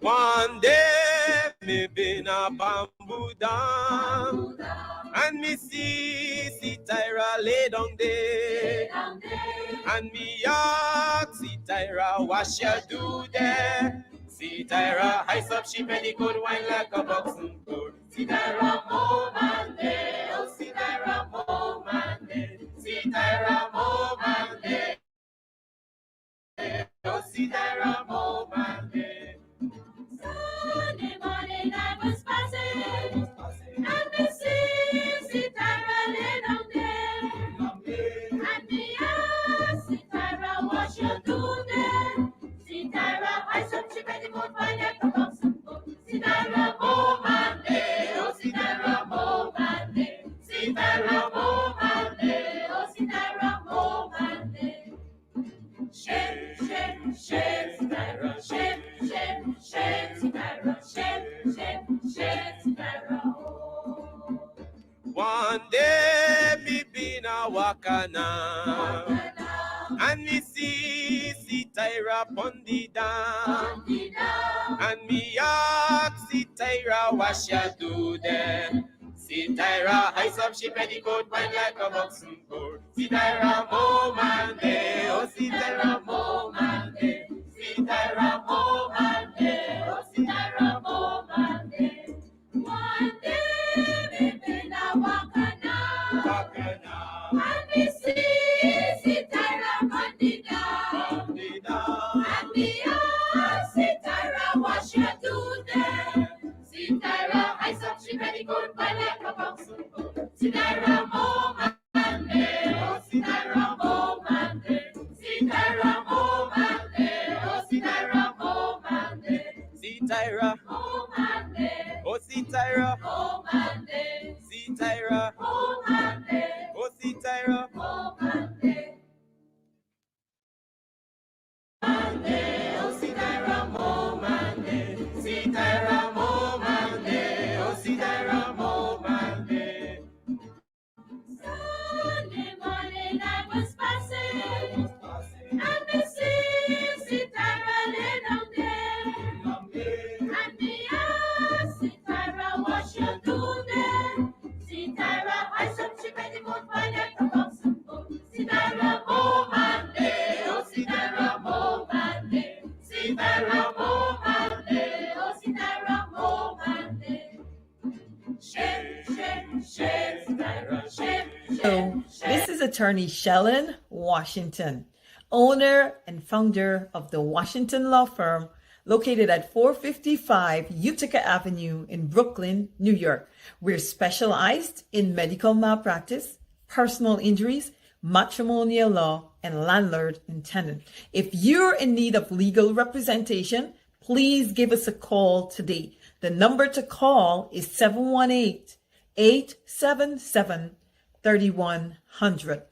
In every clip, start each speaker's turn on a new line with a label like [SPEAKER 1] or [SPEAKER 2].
[SPEAKER 1] One day me been a bamboo down, and me see Tyra lay down there, and me ask see Tyra what she do there. See Tyra ice up she petticoat wine like a boxing coat. See Tyra move and day, oh see Tyra move and day. See Tyra move and day, oh see Tyra move and day.
[SPEAKER 2] Sunday morning I was passing, and me see Tyra lay down there, and me ask see Tyra what you do there. See Tyra ice up she petticoat wine like a boxing coat. See Tyra move and day, oh see Tyra move and day. See Tyra move and day, oh see Tyra move and day. Shake, shake, shake, Tyra, shake, shake, shake, Tyra, shake, shake, shake, Tyra.
[SPEAKER 1] One day me been a walker now, and me see Tyra pon the down, and me ask see Tyra what she do there. See Tyra ice up she petticoat wine like a boxing coat. See Tyra move and day, oh see Tyra move and day. See Tyra move and day, oh see Tyra move and day.
[SPEAKER 2] One day me been a walker now, and me see Tyra on the down, and me ask see Tyra what she do there. See Tyra ice up she petticoat wine like a boxing coat. See Tyra move and day, oh see Tyra move and day. See Tyra move and day, oh see Tyra move and day.
[SPEAKER 1] See Tyra
[SPEAKER 2] Move and day,
[SPEAKER 1] oh see Tyra
[SPEAKER 2] move and day.
[SPEAKER 1] see Tyra
[SPEAKER 2] Move and day,
[SPEAKER 1] oh see Tyra.
[SPEAKER 2] move and day. And day, oh see Tyra move and day.
[SPEAKER 1] See Tyra move and day, oh see Tyra move and day.
[SPEAKER 2] Sunday morning I was passing, and me see Tyra lay down there, and me ask see Tyra what you do there. See Tyra ice up she petticoat wine like a boxing coat. See Tyra move and day, oh see Tyra move and day. See Tyra move and day, oh see Tyra move and day. Shake, shake, shake, Tyra, shake,
[SPEAKER 3] So, this is attorney Shellen Washington, owner and founder of the Washington Law Firm, located at 455 Utica Avenue in Brooklyn, New York. We're specialized in medical malpractice, personal injuries, matrimonial law, and landlord and tenant. If you're in need of legal representation, please give us a call today. The number to call is 718-877-3100.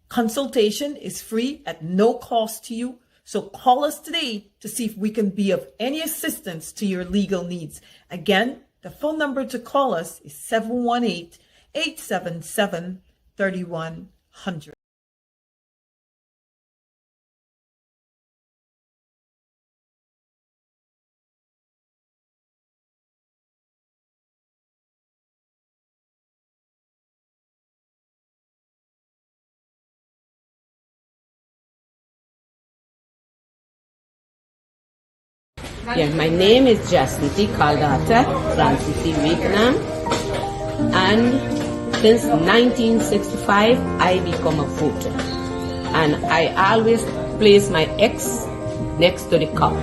[SPEAKER 3] Consultation is free at no cost to you. So call us today to see if we can be of any assistance to your legal needs. Again, the phone number to call us is 718-877-3100.
[SPEAKER 4] Yeah, my name is Jacinty Caldata Francis C. Vietnam, and since 1965 I become a voter, and I always place my ex next to the cop,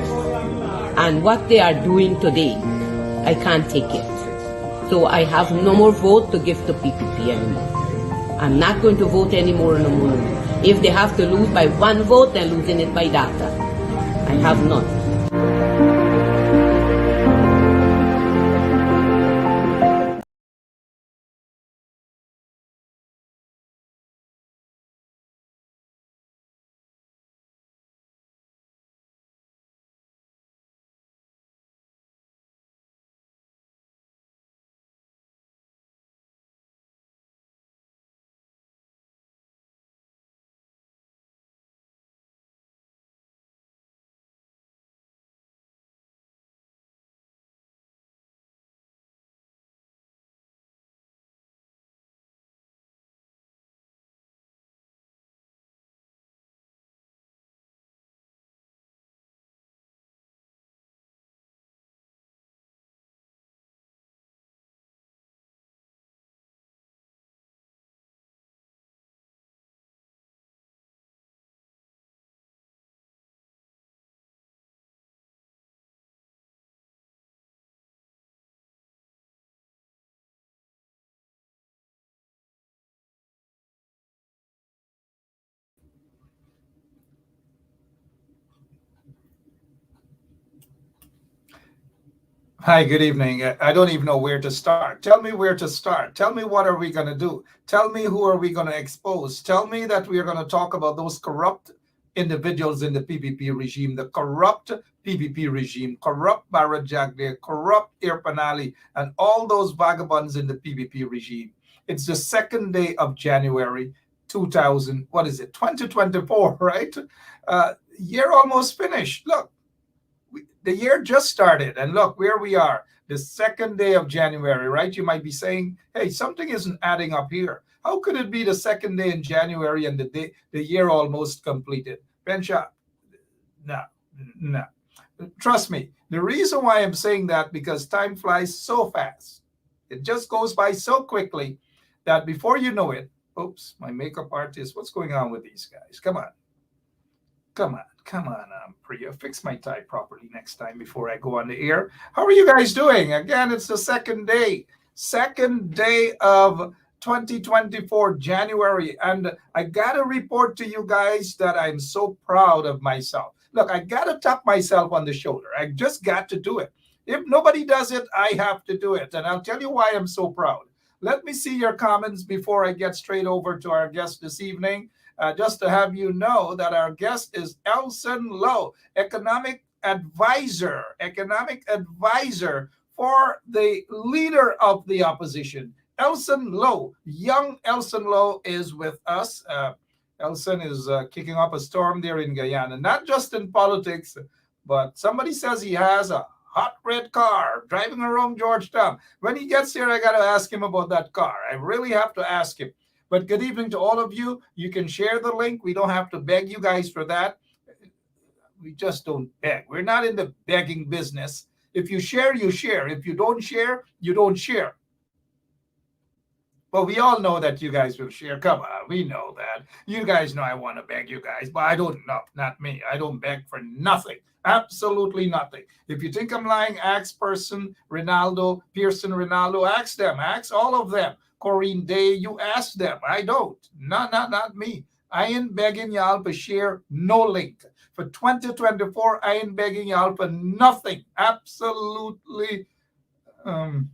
[SPEAKER 4] and what they are doing today, I can't take it. So I have no more vote to give to PPP anymore. I'm not going to vote anymore no more. If they have to lose by one vote, they're losing it by data. I have none.
[SPEAKER 5] Hi, good evening. I don't even know where to start. Tell me where to start. Tell me what are we going to do? Tell me who are we going to expose? Tell me that we are going to talk about those corrupt individuals in the PPP regime, the corrupt PPP regime, corrupt Barra Jagdeh, corrupt Irfaan Ali, and all those vagabonds in the PPP regime. It's the second day of January 2000. What is it? 2024, right? Year almost finished. Look, the year just started, and look where we are, the second day of January, right? You might be saying, hey, something isn't adding up here. How could it be the second day in January and the year almost completed? Bencha, no, no. Trust me, the reason why I'm saying that, because time flies so fast. It just goes by so quickly that before you know it, oops, my makeup artist, what's going on with these guys? Come on. Come on, Priya. Fix my tie properly next time before I go on the air. How are you guys doing? Again, it's the second day of 2024, January. And I got to report to you guys that I'm so proud of myself. Look, I got to tap myself on the shoulder. I just got to do it. If nobody does it, I have to do it. And I'll tell you why I'm so proud. Let me see your comments before I get straight over to our guest this evening. Just to have you know that our guest is Elson Lowe, economic advisor for the leader of the opposition. Elson Lowe, young Elson Lowe is with us. Elson is kicking up a storm there in Guyana, not just in politics, but somebody says he has a hot red car driving around Georgetown. When he gets here, I got to ask him about that car. I really have to ask him. But good evening to all of you. You can share the link. We don't have to beg you guys for that. We just don't beg. We're not in the begging business. If you share, you share. If you don't share, you don't share. But we all know that you guys will share. Come on, we know that. You guys know I want to beg you guys, but I don't know. Not me. I don't beg for nothing. Absolutely nothing. If you think I'm lying, ask Pearson Ronaldo, ask them. Ask all of them. Corinne Day, you ask them. I don't. Not me. I ain't begging y'all to share no link. For 2024, I ain't begging y'all for nothing. Absolutely. Well,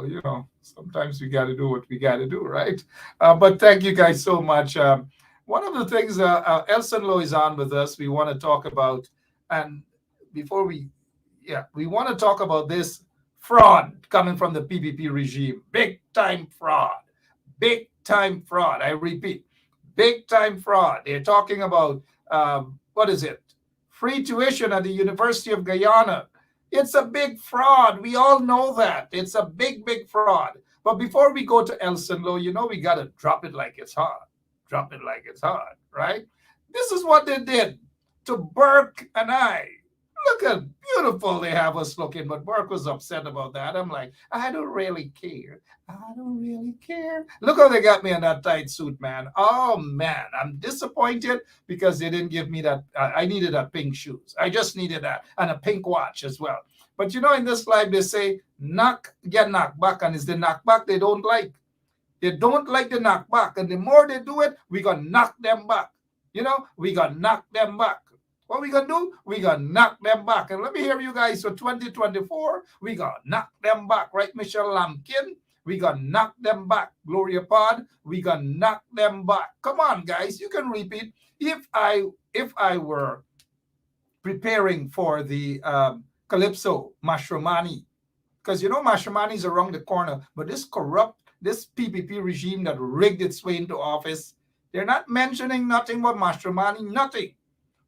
[SPEAKER 5] you know, sometimes we got to do what we got to do, right? But thank you guys so much. One of the things, Elson Lowe is on with us. We want to talk about, and before we want to talk about this fraud coming from the PPP regime. Big time fraud. I repeat, big time fraud. They're talking about, what is it? Free tuition at the University of Guyana. It's a big fraud. We all know that. It's a big fraud. But before we go to Elson Lowe, you know, we got to drop it like it's hot. Right? This is what they did to Burke and I. Look how beautiful they have us looking, but Burke was upset about that. I'm like, I don't really care. Look how they got me in that tight suit, man. Oh, man, I'm disappointed because they didn't give me that. I needed a pink shoes. I just needed that, and a pink watch as well. But you know, in this life, they say, get knocked back, and it's the knockback they don't like. They don't like the knockback, and the more they do it, we gonna knock them back. You know, we gonna knock them back. What we gonna do? We gonna knock them back. And let me hear you guys for 2024. We gonna knock them back, right, Michelle Lampkin? We gonna knock them back. Gloria Pod, we gonna knock them back. Come on, guys, you can repeat. If I were preparing for the Calypso Mashromani, because you know Mashromani is around the corner, but this PPP regime that rigged its way into office, they're not mentioning nothing but Mashromani, nothing.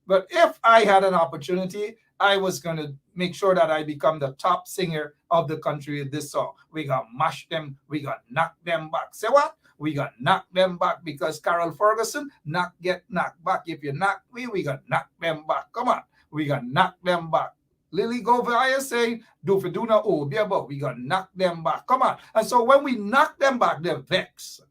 [SPEAKER 5] But if I had an opportunity, I was going to make sure that I become the top singer of the country with this song. We got to mash them. We got to knock them back. Say what? We got to knock them back because Carol Ferguson get knocked back. If you knock me, we got to knock them back. Come on. We got to knock them back. Lily Govaya saying, do for do not owe. We got to knock them back. Come on. And so when we knock them back, they're vexed.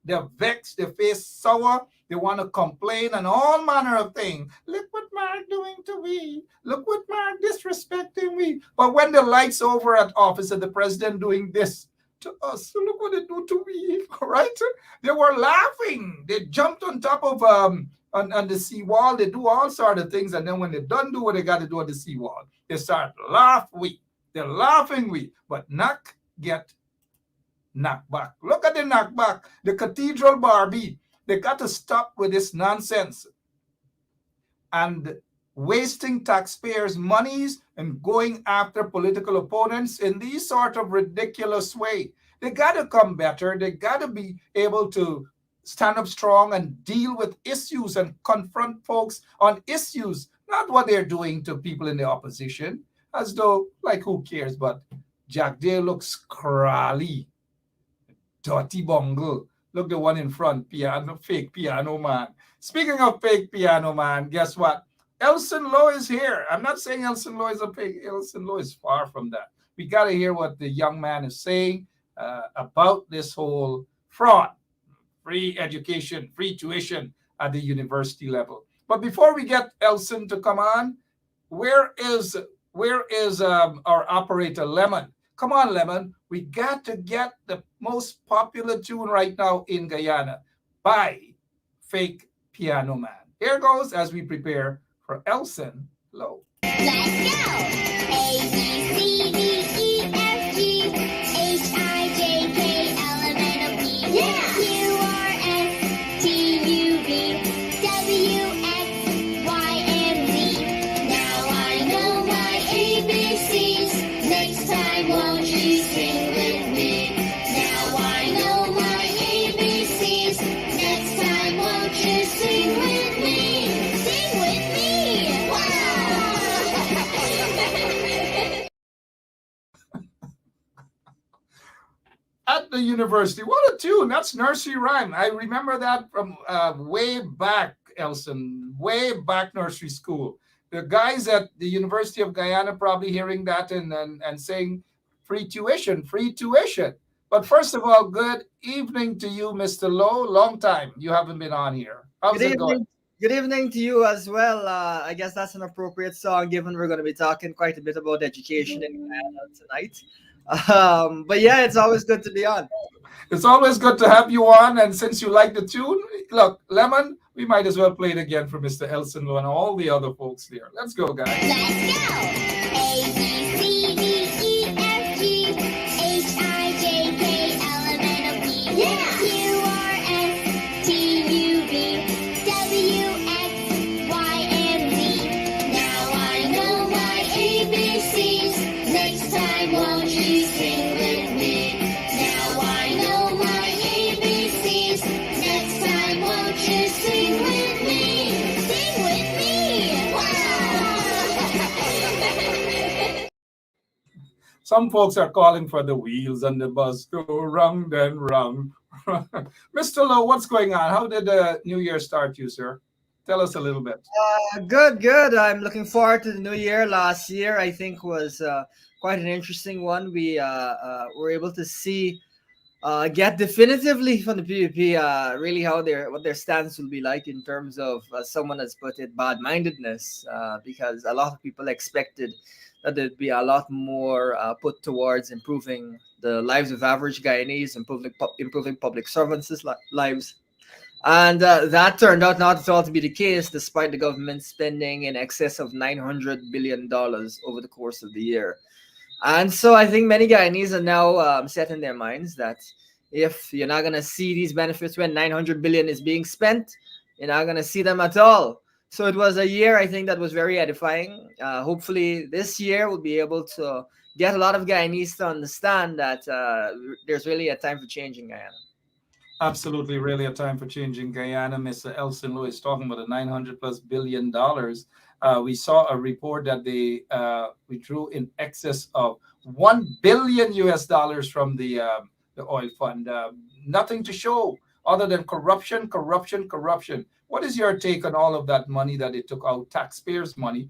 [SPEAKER 5] They're vexed. They face sour. They want to complain and all manner of things. Look what Mark doing to me. Look what Mark disrespecting me. But when the lights over at office and the president doing this to us, look what they do to me, right? They were laughing. They jumped on top of on the seawall. They do all sort of things. And then when they done do what they got to do on the seawall, they start laughing. They're laughing we, but knock get knocked back. Look at the knockback. The cathedral Barbie. They got to stop with this nonsense and wasting taxpayers' monies and going after political opponents in these sort of ridiculous way. They got to come better. They got to be able to stand up strong and deal with issues and confront folks on issues, not what they're doing to people in the opposition, as though, like, who cares? But Jack Day looks scrawly, dirty bungle. Look, the one in front, piano, fake piano man. Speaking of fake piano man, guess what? Elson Lowe is here. I'm not saying Elson Lowe is a fake. Elson Lowe is far from that. We got to hear what the young man is saying about this whole fraud, free education, free tuition at the university level. But before we get Elson to come on, where is our operator Lemon? Come on, Lemon. We got to get the most popular tune right now in Guyana by Fake Piano Man. Here goes as we prepare for Elson Lowe.
[SPEAKER 2] Let's go! A, B, C, D, E, F, G, H, I, J, K, L, M, N, O, P, yeah! Q, R, S, T, U, V, W, X, Y, and Z. Now I know my ABCs. Next time, won't you sing with me? Now I know my ABCs. Next time, won't you sing with me? Sing with me! Wow!
[SPEAKER 5] At the university, what a tune! That's nursery rhyme. I remember that from way back, Elson, way back nursery school. The guys at the University of Guyana probably hearing that and saying free tuition, free tuition. But first of all, good evening to you, Mr. Lowe. Long time you haven't been on here. How's
[SPEAKER 6] Good
[SPEAKER 5] it going?
[SPEAKER 6] evening. Good evening to you as well. I guess that's an appropriate song given we're going to be talking quite a bit about education in Guyana tonight. But yeah, it's always good to be on.
[SPEAKER 5] It's always good to have you on. And since you like the tune, look, Lemon, we might as well play it again for Mr. Elson Lowe and all the other folks there. Let's go, guys.
[SPEAKER 2] Let's go! A, B, C, D, E, F, G, H, I, J, K, L, M, N, O, P, yeah! Q, R, S, T, U, V, W, X, Y, and Z. Now I know my ABCs. Next time, won't you sing with me? Now I know my ABCs. Next time, won't you sing with me? Sing with me! Wow!
[SPEAKER 5] Some folks are calling for the wheels on the bus go round and round. Mr. Lowe, what's going on? How did the new year start you, sir? Tell us a little bit.
[SPEAKER 6] Good. I'm looking forward to the new year. Last year, I think, was quite an interesting one. We were able to see, get definitively from the PPP really what their stance will be like in terms of someone has put it bad-mindedness, because a lot of people expected that there'd be a lot more put towards improving the lives of average Guyanese, improving public servants' lives. And that turned out not at all to be the case, despite the government spending in excess of $900 billion over the course of the year. And so I think many Guyanese are now set in their minds that if you're not going to see these benefits when $900 billion is being spent, you're not going to see them at all. So it was a year, I think, that was very edifying. Hopefully this year we'll be able to get a lot of Guyanese to understand that there's really a time for change in Guyana.
[SPEAKER 5] Absolutely, really a time for changing Guyana. Mr. Elson Lowe is talking about the $900+ billion. We saw a report that they withdrew in excess of $1 billion from the oil fund. Nothing to show other than corruption. What is your take on all of that money that they took out, taxpayers' money,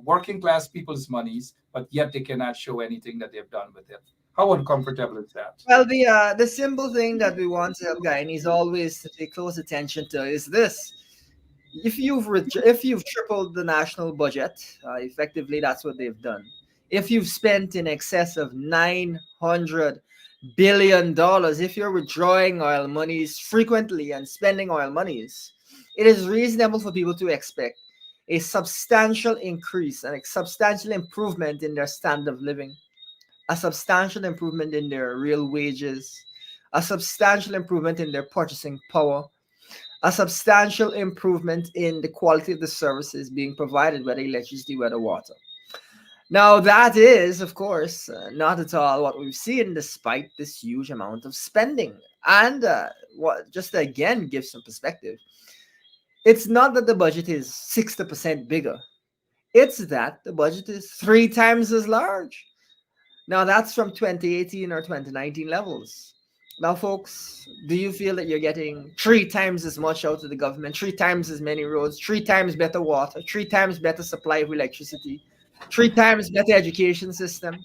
[SPEAKER 5] working class people's monies, but yet they cannot show anything that they've done with it? How uncomfortable is that?
[SPEAKER 6] Well, the simple thing that we want to help Guyanese always to pay close attention to is this: if you've tripled the national budget, effectively that's what they've done. If you've spent in excess of $900 billion, if you're withdrawing oil monies frequently and spending oil monies, it is reasonable for people to expect a substantial increase and a substantial improvement in their standard of living. a substantial improvement in their real wages, a substantial improvement in their purchasing power, a substantial improvement in the quality of the services being provided, whether electricity, whether water. Now, that is, of course, not at all what we've seen, despite this huge amount of spending. And what, just to again give some perspective, it's not that the budget is 60% bigger, it's that the budget is 3 times as large. Now, that's from 2018 or 2019 levels. Now, folks, do you feel that you're getting 3 times as much out of the government, 3 times as many roads, 3 times better water, 3 times better supply of electricity, 3 times better education system?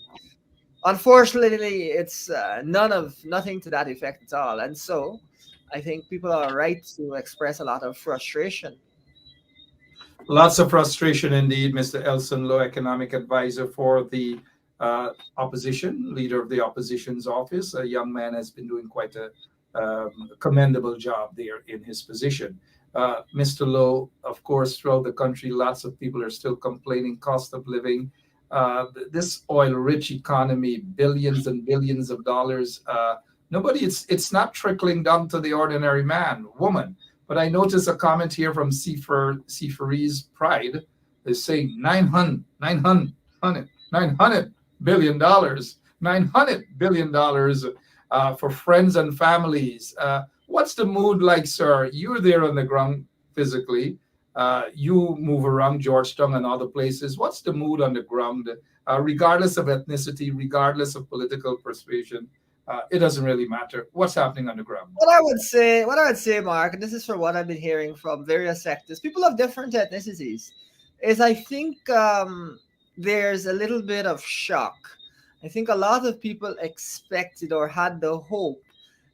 [SPEAKER 6] Unfortunately, it's nothing to that effect at all. And so I think people are right to express a lot of frustration.
[SPEAKER 5] Lots of frustration indeed, Mr. Elson Low, economic advisor for the opposition, leader of the opposition's office. A young man has been doing quite a commendable job there in his position. Mr. Low, of course, throughout the country, lots of people are still complaining cost of living. This oil-rich economy, billions and billions of dollars. It's not trickling down to the ordinary man, woman. But I noticed a comment here from Seafaree's Pride. They're saying $900 billion, $900 billion for friends and families. What's the mood like, sir? You're there on the ground physically. You move around Georgetown and other places. What's the mood on the ground, regardless of ethnicity, regardless of political persuasion? It doesn't really matter what's happening on the ground.
[SPEAKER 6] What I would say, Mark, and this is from what I've been hearing from various sectors, people of different ethnicities, is I think there's a little bit of shock. I think a lot of people expected or had the hope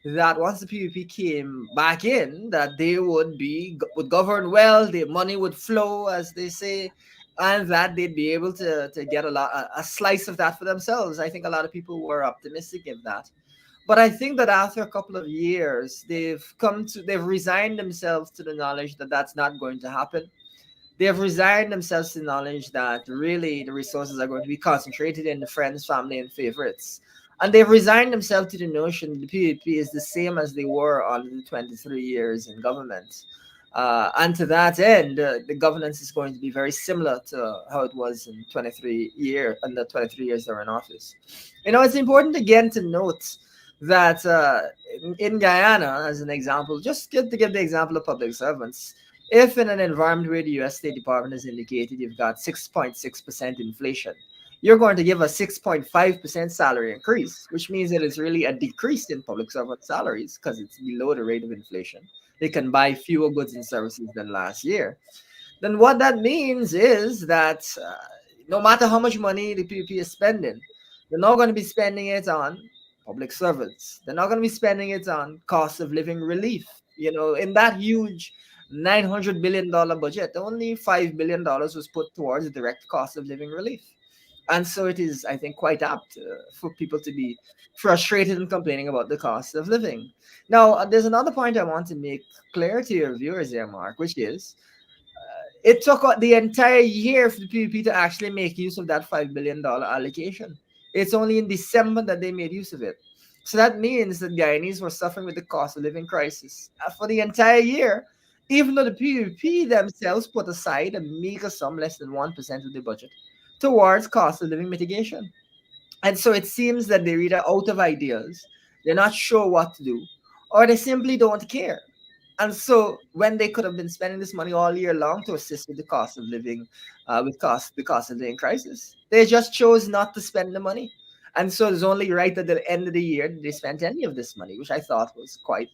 [SPEAKER 6] that once the PPP came back in, that they would govern well, the money would flow, as they say, and that they'd be able to get a slice of that for themselves. I think a lot of people were optimistic of that. But I think that after a couple of years, they've resigned themselves to the knowledge that that's not going to happen. They have resigned themselves to the knowledge that really the resources are going to be concentrated in the friends, family, and favorites. And they've resigned themselves to the notion that the PPP is the same as they were on the 23 years in government. And to that end, the governance is going to be very similar to how it was in the 23 years they were in office. It's important again to note that in Guyana, as an example, just to give the example of public servants, if in an environment where the U.S. State Department has indicated you've got 6.6% inflation, you're going to give a 6.5% salary increase, which means that it's really a decrease in public servant salaries because it's below the rate of inflation. They can buy fewer goods and services than last year. Then what that means is that no matter how much money the PPP is spending, they're not going to be spending it on public servants. They're not going to be spending it on cost of living relief. In that huge $900 billion budget, only $5 billion was put towards direct cost of living relief. And so it is, I think, quite apt for people to be frustrated and complaining about the cost of living. Now, there's another point I want to make clear to your viewers here, Mark, which is it took the entire year for the PPP to actually make use of that $5 billion allocation. It's only in December that they made use of it. So that means that Guyanese were suffering with the cost of living crisis for the entire year, even though the PPP themselves put aside a meager sum, less than 1% of the budget, towards cost of living mitigation. And so it seems that they're either out of ideas, they're not sure what to do, or they simply don't care. And so when they could have been spending this money all year long to assist with the cost of living, the cost of living crisis, they just chose not to spend the money. And so it's only right at the end of the year that they spent any of this money, which I thought was quite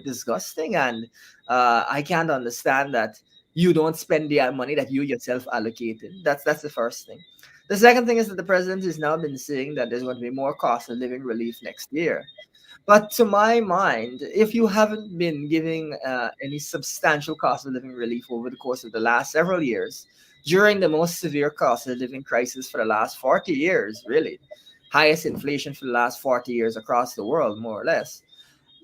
[SPEAKER 6] disgusting. And I can't understand that you don't spend the money that you yourself allocated. That's the first thing. The second thing is that the president has now been saying that there's going to be more cost of living relief next year. But to my mind, if you haven't been giving any substantial cost of living relief over the course of the last several years, during the most severe cost of living crisis for the last 40 years, really, highest inflation for the last 40 years across the world, more or less,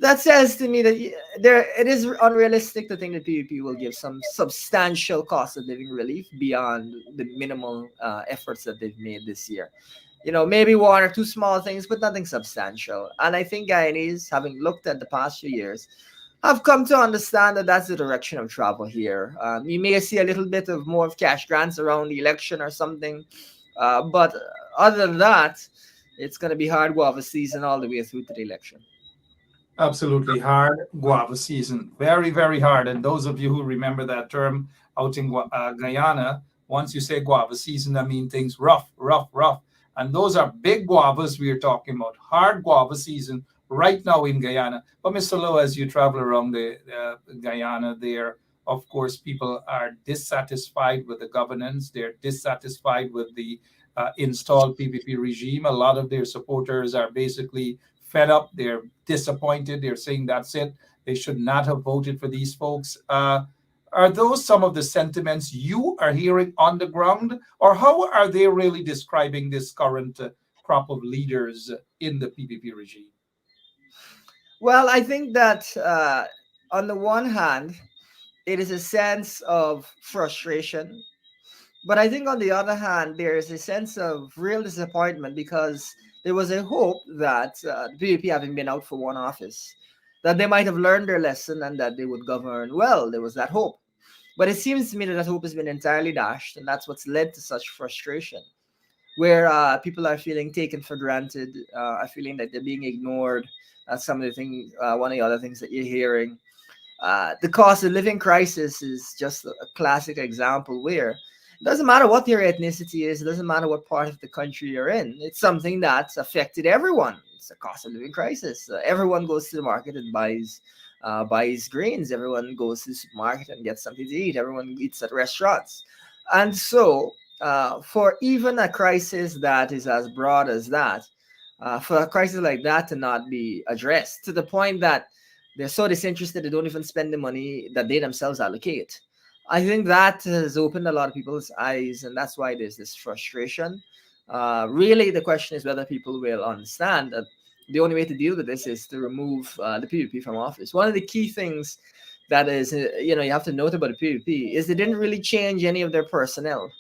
[SPEAKER 6] that says to me that it is unrealistic to think that PPP will give some substantial cost of living relief beyond the minimal efforts that they've made this year. Maybe one or two small things, but nothing substantial. And I think Guyanese, having looked at the past few years, have come to understand that that's the direction of travel here. You may see a little bit of more of cash grants around the election or something, but other than that, it's going to be hard guava season all the way through to the election.
[SPEAKER 5] Absolutely hard guava season. Very, very hard. And those of you who remember that term out in Guyana, once you say guava season, I mean things rough, rough, rough. And those are big guavas we are talking about. Hard guava season right now in Guyana. But Mr. Lowe, as you travel around the Guyana there, of course, people are dissatisfied with the governance. They're dissatisfied with the installed PPP regime. A lot of their supporters are basically fed up. They're disappointed. They're saying that's it. They should not have voted for these folks. Are those some of the sentiments you are hearing on the ground, or how are they really describing this current crop of leaders in the PPP regime?
[SPEAKER 6] Well, I think that on the one hand, it is a sense of frustration. But I think on the other hand, there is a sense of real disappointment because there was a hope that the PPP, having been out for one office, that they might have learned their lesson and that they would govern well. There was that hope. But it seems to me that that hope has been entirely dashed, and that's what's led to such frustration, where people are feeling taken for granted, are feeling that they're being ignored. That's some of the things, one of the other things that you're hearing. The cost of living crisis is just a classic example where it doesn't matter what your ethnicity is, it doesn't matter what part of the country you're in. It's something that's affected everyone. It's a cost of living crisis. Everyone goes to the market and buys grains. Everyone goes to the supermarket and gets something to eat. Everyone eats at restaurants. And so, for even a crisis that is as broad as that, for a crisis like that to not be addressed to the point that they're so disinterested they don't even spend the money that they themselves allocate. I think that has opened a lot of people's eyes, and that's why there's this frustration. Really, the question is whether people will understand that the only way to deal with this is to remove the PPP from office. One of the key things that is, you have to note about the PPP is they didn't really change any of their personnel.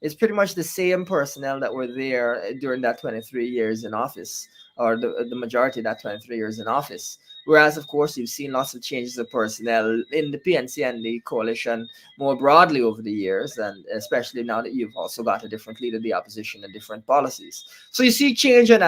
[SPEAKER 6] It's pretty much the same personnel that were there during that 23 years in office, or the majority of that 23 years in office. Whereas, of course, you've seen lots of changes of personnel in the PNC and the coalition more broadly over the years, and especially now that you've also got a different leader of the opposition and different policies. So you see change and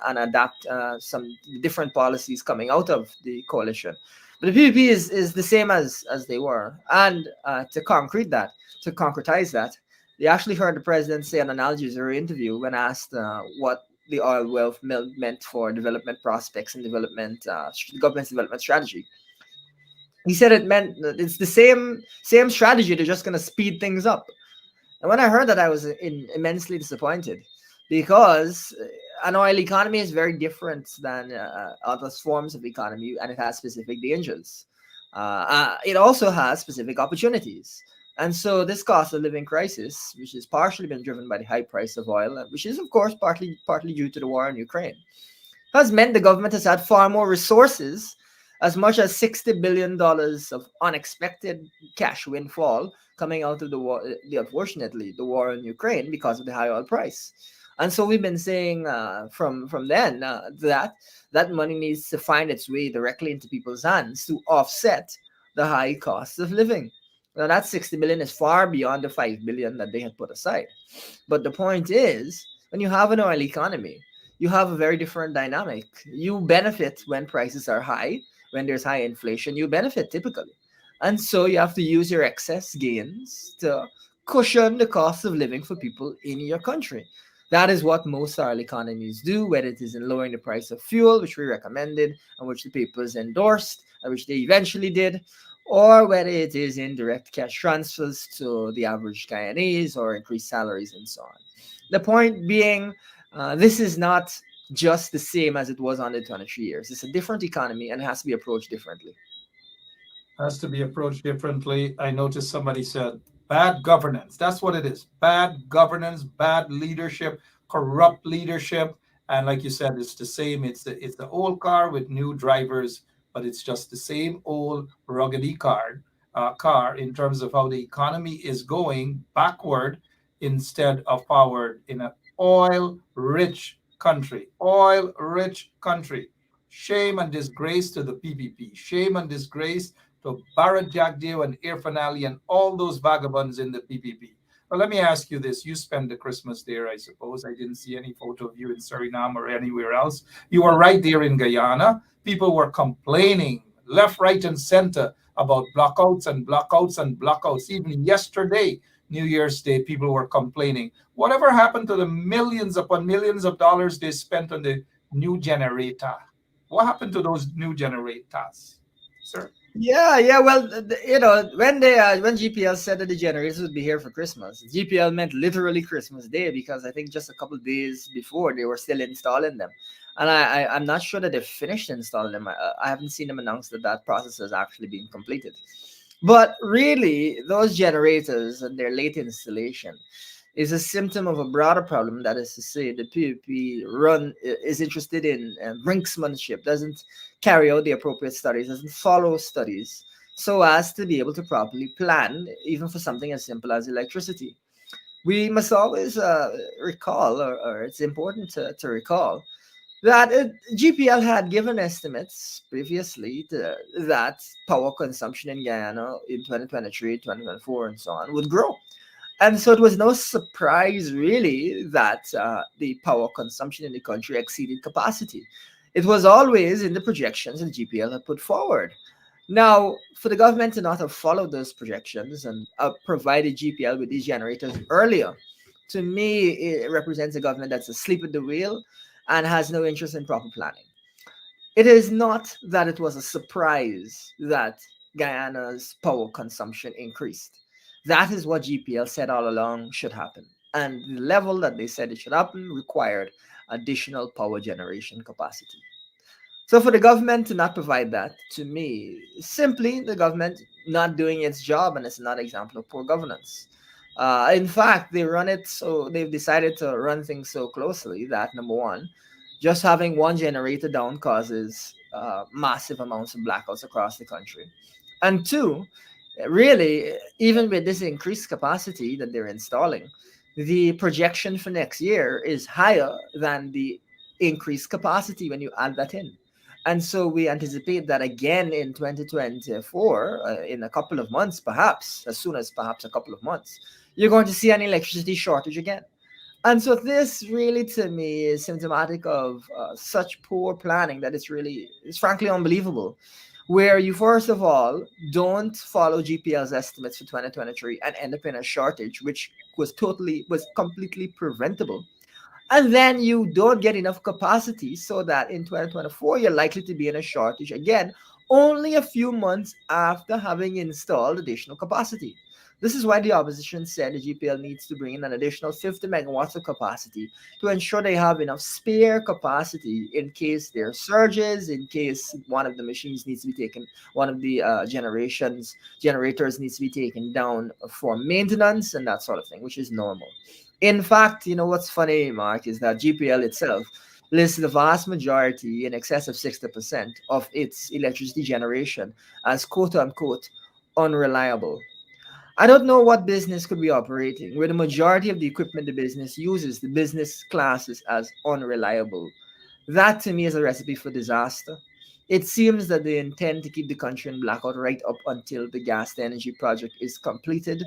[SPEAKER 6] adapt some different policies coming out of the coalition. But the PPP is the same as they were. And to concretize that, they actually heard the president say an Al Jazeera interview when asked what the oil wealth meant for development prospects and government's development strategy. He said it meant that it's the same strategy. They're just going to speed things up. And when I heard that, I was immensely disappointed because an oil economy is very different than other forms of economy, and it has specific dangers. It also has specific opportunities. And so this cost of living crisis, which has partially been driven by the high price of oil, which is of course partly due to the war in Ukraine, has meant the government has had far more resources, as much as $60 billion of unexpected cash windfall coming out of the war, unfortunately, the war in Ukraine because of the high oil price. And so we've been saying from then that money needs to find its way directly into people's hands to offset the high cost of living. Now that 60 billion is far beyond the 5 billion that they had put aside. But the point is, when you have an oil economy, you have a very different dynamic. You benefit when prices are high, when there's high inflation, you benefit typically. And so you have to use your excess gains to cushion the cost of living for people in your country. That is what most oil economies do, whether it is in lowering the price of fuel, which we recommended, and which the papers endorsed, and which they eventually did, or whether it is in direct cash transfers to the average Guyanese or increased salaries and so on. The point being, this is not just the same as it was under 23 years. It's a different economy and it has to be approached differently.
[SPEAKER 5] Has to be approached differently. I noticed somebody said bad governance. That's what it is. Bad governance, bad leadership, corrupt leadership. And like you said, it's the same. It's the old car with new drivers, but it's just the same old ruggedy car in terms of how the economy is going backward instead of forward in a oil-rich country. Oil-rich country. Shame and disgrace to the PPP. Shame and disgrace to Barrett Jagdeo and Irfaan Ali and all those vagabonds in the PPP. Well, let me ask you this. You spent the Christmas there, I suppose. I didn't see any photo of you in Suriname or anywhere else. You were right there in Guyana. People were complaining left, right, and center about blackouts and blackouts and blackouts. Even yesterday, New Year's Day, people were complaining. Whatever happened to the millions upon millions of dollars they spent on the new generator? What happened to those new generators, sir?
[SPEAKER 6] Yeah. Well, when GPL said that the generators would be here for Christmas, GPL meant literally Christmas Day, because I think just a couple of days before they were still installing them, and I'm not sure that they've finished installing them. I haven't seen them announce that that process has actually been completed. But really, those generators and their late installation is a symptom of a broader problem. That is to say, the PPP is interested in brinksmanship, doesn't carry out the appropriate studies, doesn't follow studies so as to be able to properly plan, even for something as simple as electricity. We must always recall, or it's important to recall, that GPL had given estimates previously that power consumption in Guyana in 2023, 2024, and so on would grow. And so it was no surprise, really, that the power consumption in the country exceeded capacity. It was always in the projections that GPL had put forward. Now, for the government to not have followed those projections and provided GPL with these generators earlier, to me, it represents a government that's asleep at the wheel and has no interest in proper planning. It is not that it was a surprise that Guyana's power consumption increased. That is what GPL said all along should happen. And the level that they said it should happen required additional power generation capacity. So for the government to not provide that, to me, simply the government not doing its job, and it's not an example of poor governance. In fact, they've decided to run things so closely that, number one, just having one generator down causes massive amounts of blackouts across the country. And two, really, even with this increased capacity that they're installing, the projection for next year is higher than the increased capacity when you add that in. And so we anticipate that again in 2024, in a couple of months, perhaps, as soon as perhaps a couple of months, you're going to see an electricity shortage again. And so this really, to me, is symptomatic of such poor planning that it's frankly unbelievable, where you, first of all, don't follow GPL's estimates for 2023 and end up in a shortage, which was completely preventable. And then you don't get enough capacity so that in 2024, you're likely to be in a shortage again, only a few months after having installed additional capacity. This is why the opposition said the GPL needs to bring in an additional 50 megawatts of capacity to ensure they have enough spare capacity in case there are surges, in case one of the machines needs to be taken, one of the generators needs to be taken down for maintenance and that sort of thing, which is normal. In fact, what's funny, Mark, is that GPL itself lists the vast majority, in excess of 60%, of its electricity generation as quote-unquote unreliable. I don't know what business could be operating where the majority of the equipment the business uses, the business classes as unreliable. That, to me, is a recipe for disaster. It seems that they intend to keep the country in blackout right up until the gas-to-energy project is completed.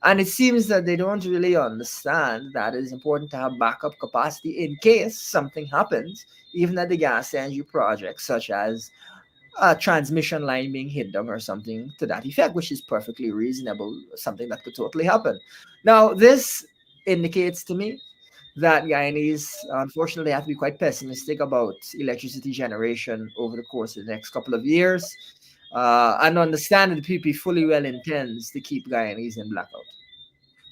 [SPEAKER 6] And it seems that they don't really understand that it is important to have backup capacity in case something happens, even at the gas-to-energy project, such as a transmission line being hit down or something to that effect, which is perfectly reasonable, something that could totally happen. Now, this indicates to me that Guyanese, unfortunately, have to be quite pessimistic about electricity generation over the course of the next couple of years, and understand that the PP fully well intends to keep Guyanese in blackout.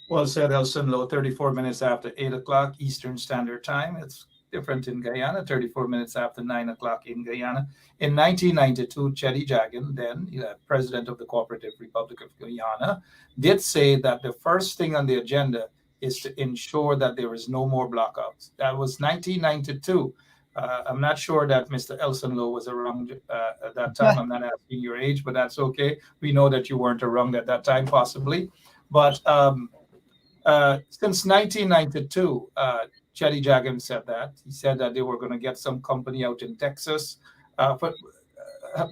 [SPEAKER 5] Well said, Elson Low. 34 minutes after 8 o'clock Eastern Standard Time. It's different in Guyana, 34 minutes after 9 o'clock in Guyana. In 1992, Cheddi Jagan, then president of the Cooperative Republic of Guyana, did say that the first thing on the agenda is to ensure that there is no more blackouts. That was 1992. I'm not sure that Mr. Elson Low was around at that time. I'm not asking your age, but that's okay. We know that you weren't around at that time, possibly. But since 1992, Chetty Jagan said that. He said that they were going to get some company out in Texas. But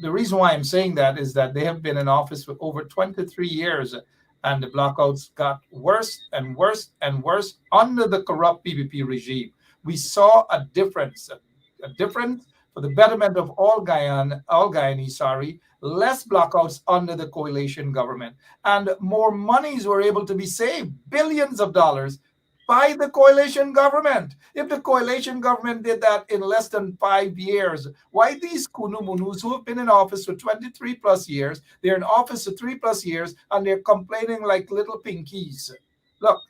[SPEAKER 5] the reason why I'm saying that is that they have been in office for over 23 years, and the blackouts got worse and worse and worse under the corrupt PPP regime. We saw a difference for the betterment of all Guyanese, less blackouts under the coalition government, and more monies were able to be saved, billions of dollars by the coalition government. If the coalition government did that in less than 5 years, why these Kunumunus who have been in office for 23 plus years, they're in office for 3+ years, and they're complaining like little pinkies? Look,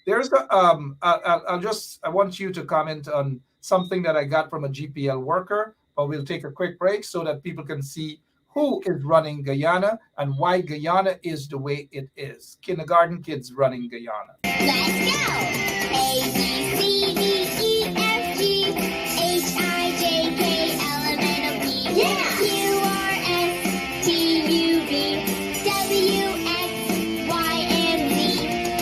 [SPEAKER 5] there's a, I want you to comment on something that I got from a GPL worker, but we'll take a quick break so that people can see who is running Guyana and why Guyana is the way it is. Kindergarten kids running Guyana.
[SPEAKER 2] Let's go! A, B, C, D, E, F, G, H, I, J, K, L, M, N, O, P, yeah! Q, R, S, T, U, V, W, X, Y, and Z.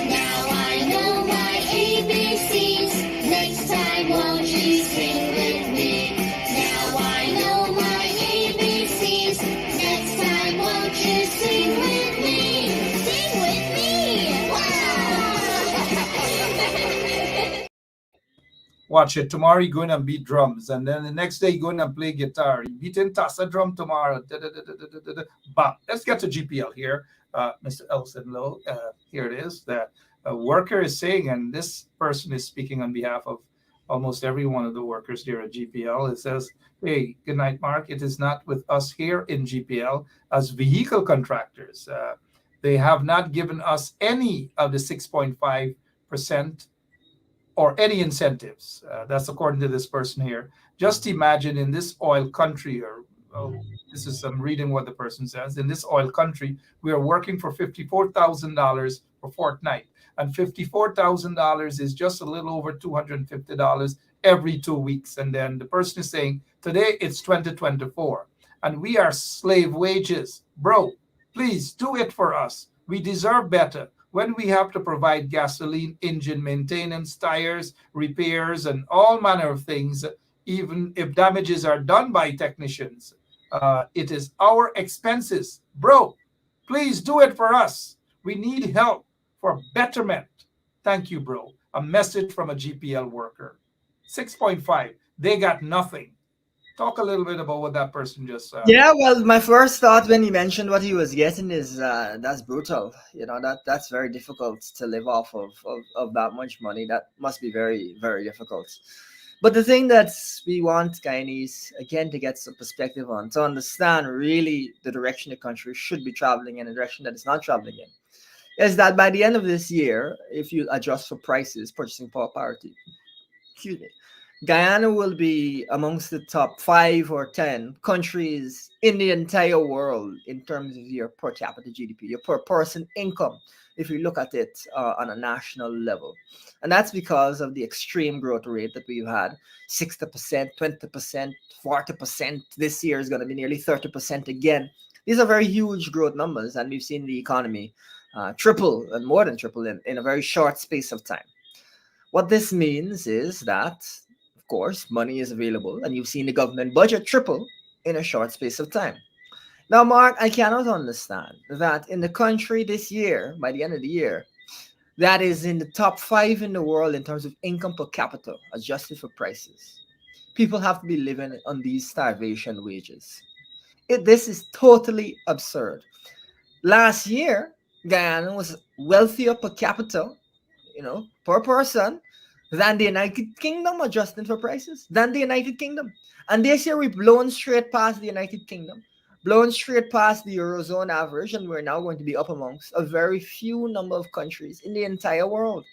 [SPEAKER 2] Now I know my ABCs. Next time, won't you sing with me? Now I know my ABCs. Next time, won't you sing with me? Sing with me! Wow!
[SPEAKER 5] Watch it. Tomorrow you're going to beat drums, and then the next day you're going to play guitar. You beating Tassa drum tomorrow. Bam. Let's get to GPL here. Mr. Elson Lowe, here it is. That a worker is saying, and this person is speaking on behalf of almost every one of the workers here at GPL. It says, hey, good night, Mark. It is not with us here in GPL as vehicle contractors. They have not given us any of the 6.5% or any incentives. That's according to this person here. Just imagine in this oil country, or this is I'm reading what the person says. In this oil country, we are working for $54,000 per fortnight, and $54,000 is just a little over $250 every 2 weeks. And then the person is saying, today it's 2024, and we are slave wages, bro. Please do it for us. We deserve better. When we have to provide gasoline, engine maintenance, tires, repairs, and all manner of things, even if damages are done by technicians, it is our expenses. Bro, please do it for us. We need help for betterment. Thank you, bro. A message from a GPL worker. 6.5, they got nothing. Talk a little bit about what that person just said.
[SPEAKER 6] Yeah, well, my first thought when he mentioned what he was getting is that's brutal. You know, that's very difficult to live off of that much money. That must be very, very difficult. But the thing that we want Guyanese, again, to get some perspective on, to understand really the direction the country should be traveling in, the direction that it's not traveling in, is that by the end of this year, if you adjust for prices, purchasing power parity, excuse me, Guyana will be amongst the top 5 or 10 countries in the entire world in terms of your per capita GDP, your per person income, if you look at it on a national level. And that's because of the extreme growth rate that we've had, 60%, 20%, 40%. This year is going to be nearly 30% again. These are very huge growth numbers, and we've seen the economy triple and more than triple in a very short space of time. What this means is that, of course, money is available, and you've seen the government budget triple in a short space of time. Now, Mark, I cannot understand that in the country this year, by the end of the year, that is in the top 5 in the world in terms of income per capita, adjusted for prices, people have to be living on these starvation wages. This is totally absurd. Last year, Guyana was wealthier per capita, per person, than the United Kingdom, adjusting for prices, than the United Kingdom. And this year we've blown straight past the United Kingdom, blown straight past the Eurozone average, and we're now going to be up amongst a very few number of countries in the entire world.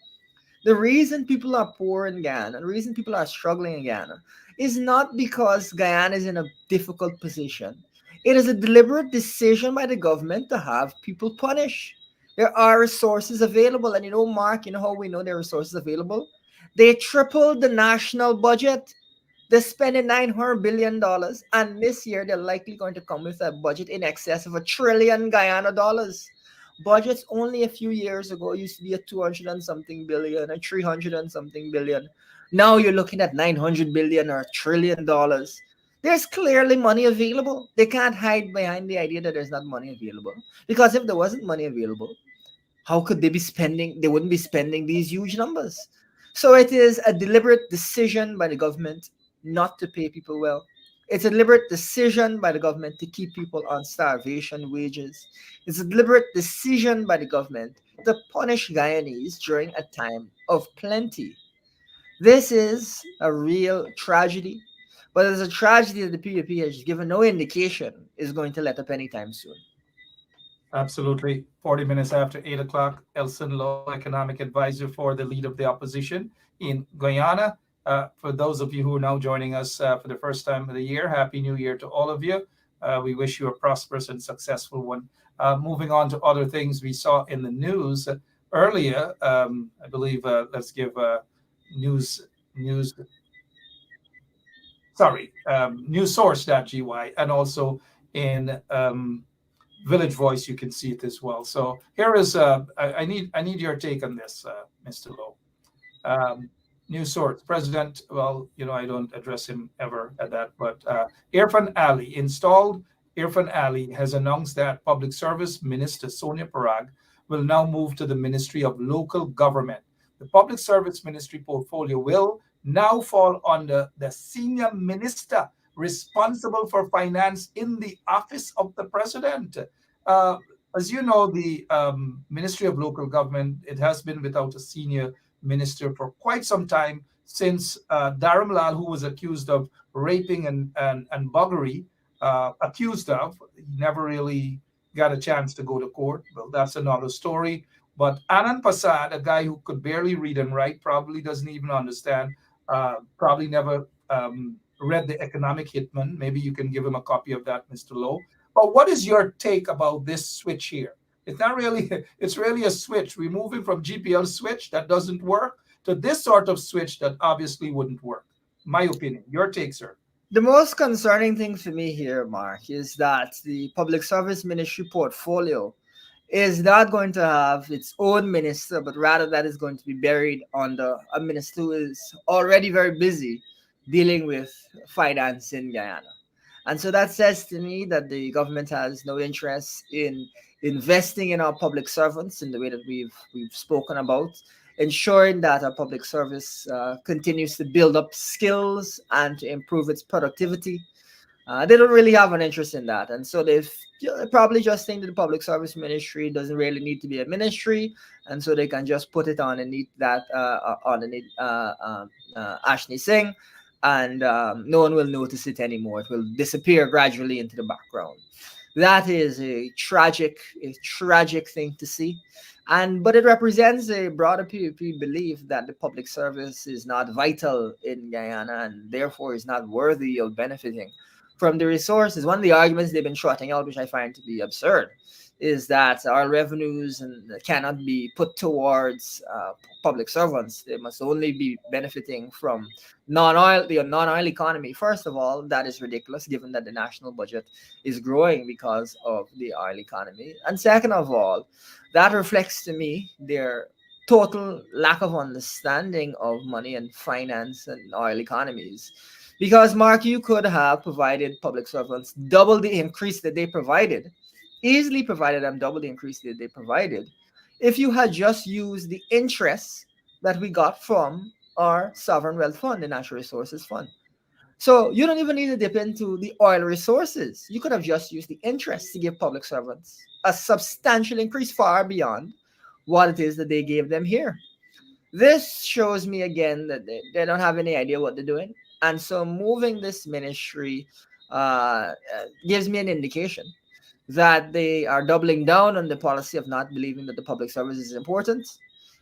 [SPEAKER 6] The reason people are poor in Guyana, the reason people are struggling in Guyana, is not because Guyana is in a difficult position. It is a deliberate decision by the government to have people punished. There are resources available, and Mark, how we know there are resources available? They tripled the national budget. They're spending $900 billion, and this year they're likely going to come with a budget in excess of $1 trillion Guyana dollars. Budgets only a few years ago used to be a 200 and something billion, a 300 and something billion. Now you're looking at 900 billion or $1 trillion. There's clearly money available. They can't hide behind the idea that there's not money available. Because if there wasn't money available, how could they be spending? They wouldn't be spending these huge numbers. So it is a deliberate decision by the government not to pay people well. It's a deliberate decision by the government to keep people on starvation wages. It's a deliberate decision by the government to punish Guyanese during a time of plenty. This is a real tragedy, but it's a tragedy that the PPP has given no indication is going to let up anytime soon.
[SPEAKER 5] Absolutely. 40 minutes after 8 o'clock, Elson Law, economic advisor for the lead of the opposition in Guyana. For those of you who are now joining us for the first time of the year, Happy New Year to all of you. We wish you a prosperous and successful one. Moving on to other things we saw in the news earlier, I believe, let's give newssource.gy, and also in Village Voice, you can see it as well. So here is I need your take on this, Mr. Lowe. News source, President. Well, I don't address him ever at that, but Irfaan Ali has announced that Public Service Minister Sonia Parag will now move to the Ministry of Local Government. The Public Service Ministry portfolio will now fall under the senior minister responsible for finance in the office of the president. As you know, the Ministry of Local Government, it has been without a senior minister for quite some time, since Dharam Lal, who was accused of raping and buggery, he never really got a chance to go to court. Well, that's another story. But Anand Prasad, a guy who could barely read and write, probably doesn't even understand, probably never read The Economic Hitman. Maybe you can give him a copy of that, Mr. Lowe. But what is your take about this switch here? It's not really, it's really a switch. We're moving from GPL switch that doesn't work to this sort of switch that obviously wouldn't work. My opinion. Your take, sir.
[SPEAKER 6] The most concerning thing for me here, Mark, is that the Public Service Ministry portfolio is not going to have its own minister, but rather that is going to be buried under a minister who is already very busy dealing with finance in Guyana. And so that says to me that the government has no interest in investing in our public servants in the way that we've spoken about, ensuring that our public service continues to build up skills and to improve its productivity. They don't really have an interest in that. And so they probably just think that the Public Service Ministry doesn't really need to be a ministry. And so they can just put it underneath that, Ashni Singh, and no one will notice it anymore. It will disappear gradually into the background. That is a tragic thing to see. But it represents a broader PPP belief that the public service is not vital in Guyana and therefore is not worthy of benefiting from the resources. One of the arguments they've been trotting out, which I find to be absurd, is that our revenues cannot be put towards public servants. They must only be benefiting from the non-oil economy. First of all, that is ridiculous, given that the national budget is growing because of the oil economy. And second of all, that reflects to me their total lack of understanding of money and finance and oil economies. Because, Mark, you could have provided public servants double the increase that they provided, easily provided them double the increase that they provided, if you had just used the interest that we got from our sovereign wealth fund, the natural resources fund. So you don't even need to dip into the oil resources. You could have just used the interest to give public servants a substantial increase far beyond what it is that they gave them here. This shows me again that they don't have any idea what they're doing. And so moving this ministry gives me an indication that they are doubling down on the policy of not believing that the public service is important,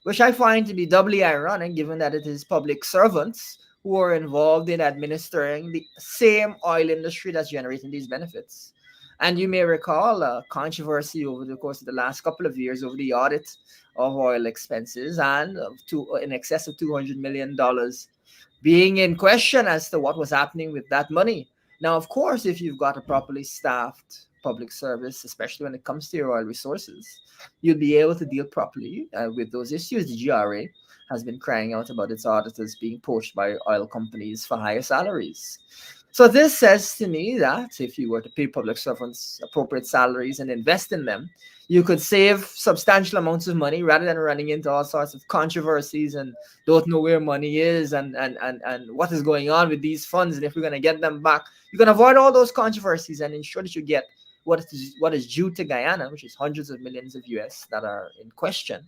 [SPEAKER 6] which I find to be doubly ironic, given that it is public servants who are involved in administering the same oil industry that's generating these benefits. And you may recall a controversy over the course of the last couple of years over the audit of oil expenses and in excess of $200 million being in question as to what was happening with that money. Now, of course, if you've got a properly staffed public service, especially when it comes to your oil resources, you'll be able to deal properly with those issues. The GRA has been crying out about its auditors being poached by oil companies for higher salaries. So this says to me that if you were to pay public servants appropriate salaries and invest in them, you could save substantial amounts of money rather than running into all sorts of controversies and don't know where money is and what is going on with these funds and if we're going to get them back. You can avoid all those controversies and ensure that you get what is due to Guyana, which is hundreds of millions of US that are in question,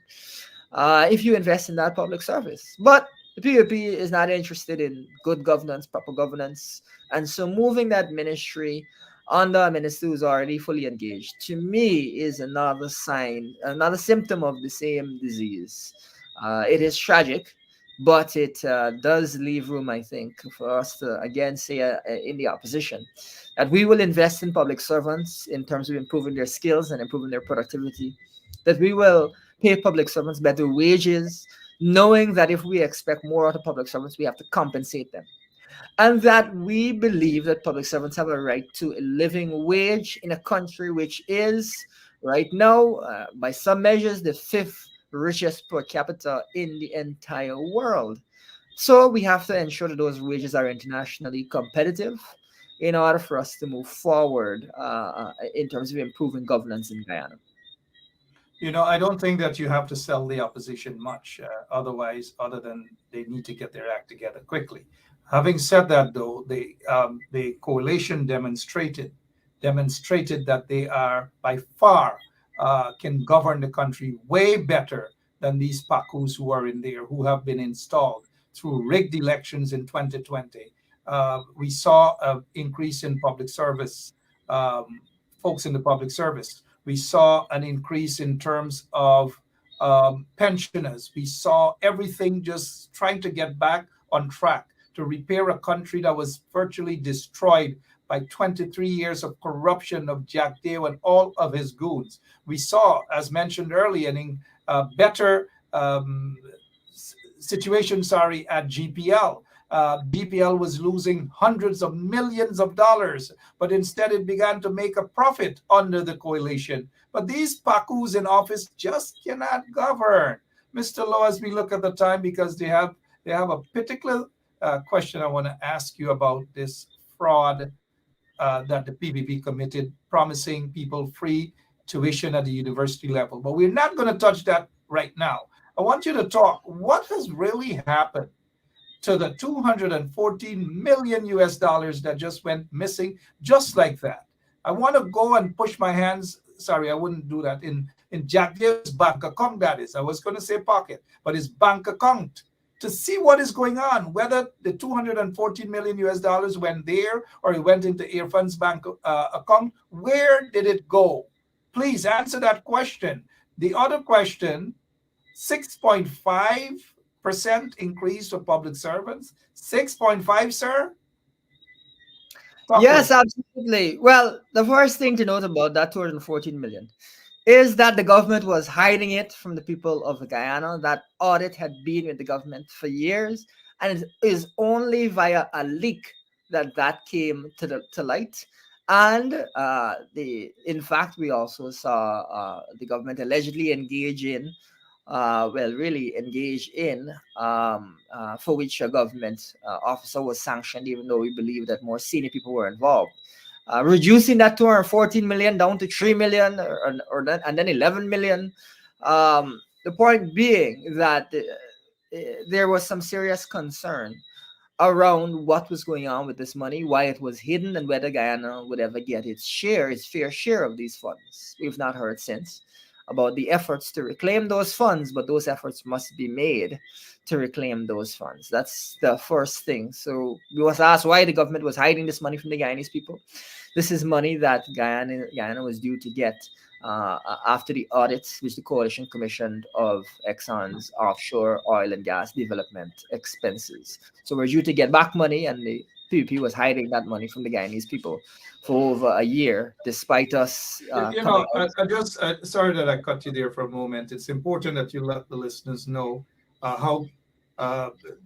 [SPEAKER 6] if you invest in that public service. But the PPP is not interested in good governance, proper governance, and so moving that ministry under a minister who's already fully engaged, to me, is another sign, another symptom of the same disease. It is tragic, but it does leave room, I think, for us to again say in the opposition that we will invest in public servants in terms of improving their skills and improving their productivity, that we will pay public servants better wages, knowing that if we expect more out of public servants, we have to compensate them. And that we believe that public servants have a right to a living wage in a country which is, right now, by some measures, the fifth richest per capita in the entire world. So we have to ensure that those wages are internationally competitive in order for us to move forward in terms of improving governance in Guyana.
[SPEAKER 5] I don't think that you have to sell the opposition much, otherwise, other than they need to get their act together quickly. Having said that, though, the coalition demonstrated that they are by far can govern the country way better than these Pakus who are in there, who have been installed through rigged elections in 2020. We saw an increase in public service, folks in the public service. We saw an increase in terms of pensioners. We saw everything just trying to get back on track to repair a country that was virtually destroyed by 23 years of corruption of Jack Day and all of his goons. We saw, as mentioned earlier, a better situation, at GPL. GPL was losing hundreds of millions of dollars, but instead it began to make a profit under the coalition. But these Pakus in office just cannot govern. Mr. Lowe, as we look at the time, because they have a particular question I want to ask you about this fraud that the PPP committed, promising people free tuition at the university level. But we're not going to touch that right now. I want you to talk. What has really happened to the 214 million US dollars that just went missing just like that? I want to go and push my hands. Sorry, I wouldn't do that. In Jack Day's bank account, that is. I was going to say pocket, but his bank account, to see what is going on, whether the 214 million US dollars went there or it went into Irfaan's bank account. Where did it go? Please answer that question. The other question, 6.5% increase for public servants. 6.5, sir?
[SPEAKER 6] Yes, absolutely. Well, the first thing to note about that 214 million is that the government was hiding it from the people of Guyana. That audit had been with the government for years, and it is only via a leak that came to light. And in fact, we also saw the government allegedly engage in, for which a government officer was sanctioned, even though we believe that more senior people were involved. Reducing that 214 million down to 3 million and then 11 million. The point being that there was some serious concern around what was going on with this money, why it was hidden, and whether Guyana would ever get its fair share of these funds. We've not heard since about the efforts to reclaim those funds, but those efforts must be made to reclaim those funds. That's the first thing. So we was asked why the government was hiding this money from the Guyanese people. This is money that Guyana was due to get after the audits which the coalition commissioned of Exxon's offshore oil and gas development expenses. So we're due to get back money, and the PPP was hiding that money from the Guyanese people for over a year, despite us.
[SPEAKER 5] Sorry that I cut you there for a moment. It's important that you let the listeners know how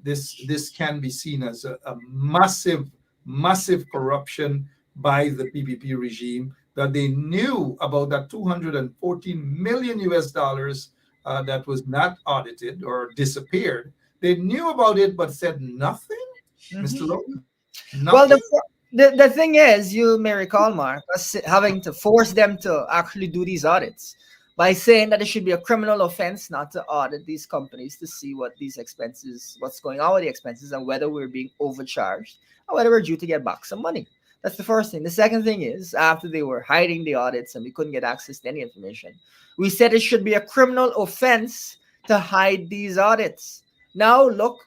[SPEAKER 5] this can be seen as a massive corruption by the PPP regime, that they knew about that 214 million US dollars that was not audited or disappeared. They knew about it but said nothing, Mr. Lowe?
[SPEAKER 6] Well,
[SPEAKER 5] Nothing?
[SPEAKER 6] the thing is, you may recall, Mark, us having to force them to actually do these audits by saying that it should be a criminal offense not to audit these companies to see what these expenses, what's going on with the expenses, and whether we're being overcharged or whether we're due to get back some money. That's the first thing. The second thing is, after they were hiding the audits and we couldn't get access to any information, we said it should be a criminal offense to hide these audits. Now, look,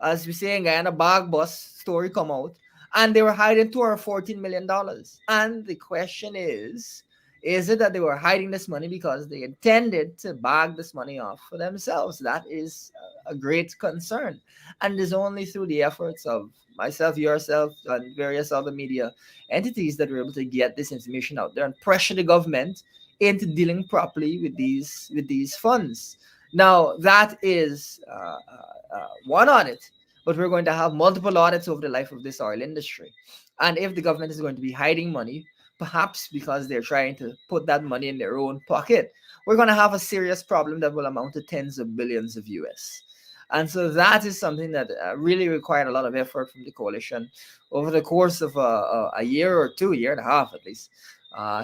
[SPEAKER 6] as we say in Guyana, bag bus story come out, and they were hiding $214 million. And the question is it that they were hiding this money because they intended to bag this money off for themselves? That is a great concern. And it's only through the efforts of myself, yourself, and various other media entities that we're able to get this information out there and pressure the government into dealing properly with these funds. Now, that is one audit, but we're going to have multiple audits over the life of this oil industry. And if the government is going to be hiding money, perhaps because they're trying to put that money in their own pocket, we're going to have a serious problem that will amount to tens of billions of US. And so that is something that really required a lot of effort from the coalition over the course of a year or two, year and a half at least,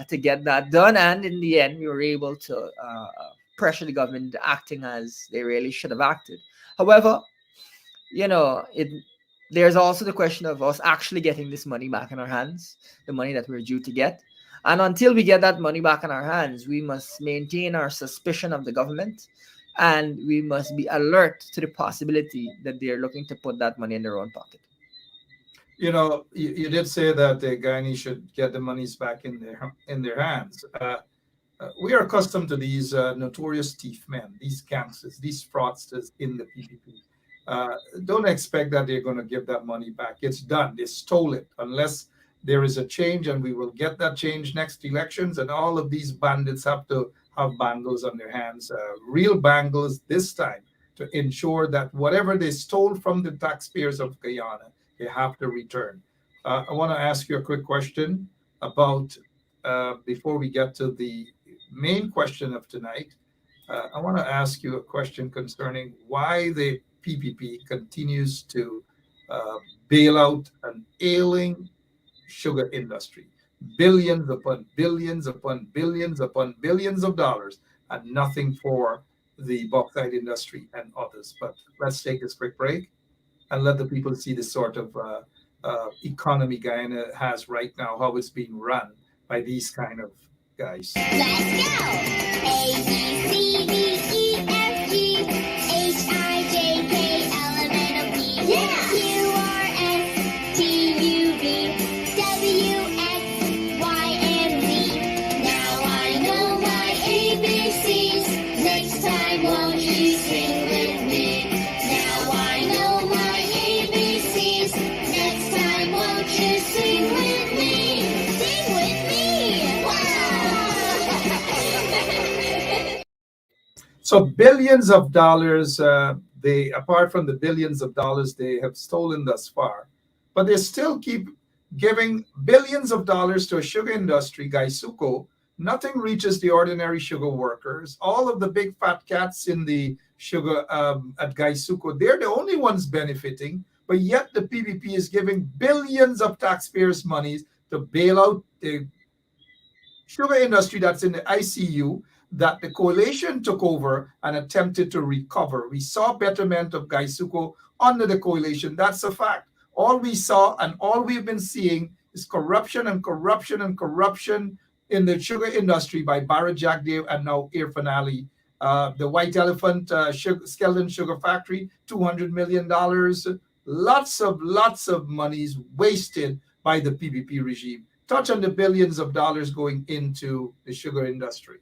[SPEAKER 6] to get that done. And in the end, we were able to pressure the government into acting as they really should have acted. However, there's also the question of us actually getting this money back in our hands, the money that we're due to get. And until we get that money back in our hands, we must maintain our suspicion of the government, and we must be alert to the possibility that they're looking to put that money in their own pocket.
[SPEAKER 5] You did say that the Guyanese should get the monies back in their hands. We are accustomed to these notorious thief men, these gangsters, these fraudsters in the PPP. Don't expect that they're going to give that money back. It's done. They stole it. Unless there is a change, and we will get that change next elections, and all of these bandits have to have bangles on their hands, real bangles this time, to ensure that whatever they stole from the taxpayers of Guyana, they have to return. I want to ask you a quick question about, before we get to the main question of tonight, I want to ask you a question concerning why the PPP continues to bail out an ailing sugar industry. Billions upon billions upon billions upon billions of dollars, and nothing for the bauxite industry and others. But let's take this quick break and let the people see the sort of economy Guyana has right now, how it's being run by these kind of guys.
[SPEAKER 2] Let's go! A, B, C, D, E, F, G, H, I, J, K, L, M, N, O, P, Q, R, S, T, U, V, W, X, Y, and Z. Now I know my ABCs. Next time, won't you sing with me? Now I know my ABCs. Next time, won't you sing with me? Sing with me! Wow!
[SPEAKER 5] So billions of dollars, they, apart from the billions of dollars they have stolen thus far, but they still keep giving billions of dollars to a sugar industry, Gaisuco. Nothing reaches the ordinary sugar workers. All of the big fat cats in the sugar at Gaisuco, they're the only ones benefiting, but yet the PPP is giving billions of taxpayers' monies to bail out the sugar industry that's in the ICU, that the coalition took over and attempted to recover. We saw betterment of Gaisuco under the coalition. That's a fact. All we saw and all we've been seeing is corruption and corruption and corruption in the sugar industry by Barra Jagdev and now Irfaan Ali. The White Elephant Skeleton Sugar Factory, $200 million. Lots of monies wasted by the PPP regime. Touch on the billions of dollars going into the sugar industry.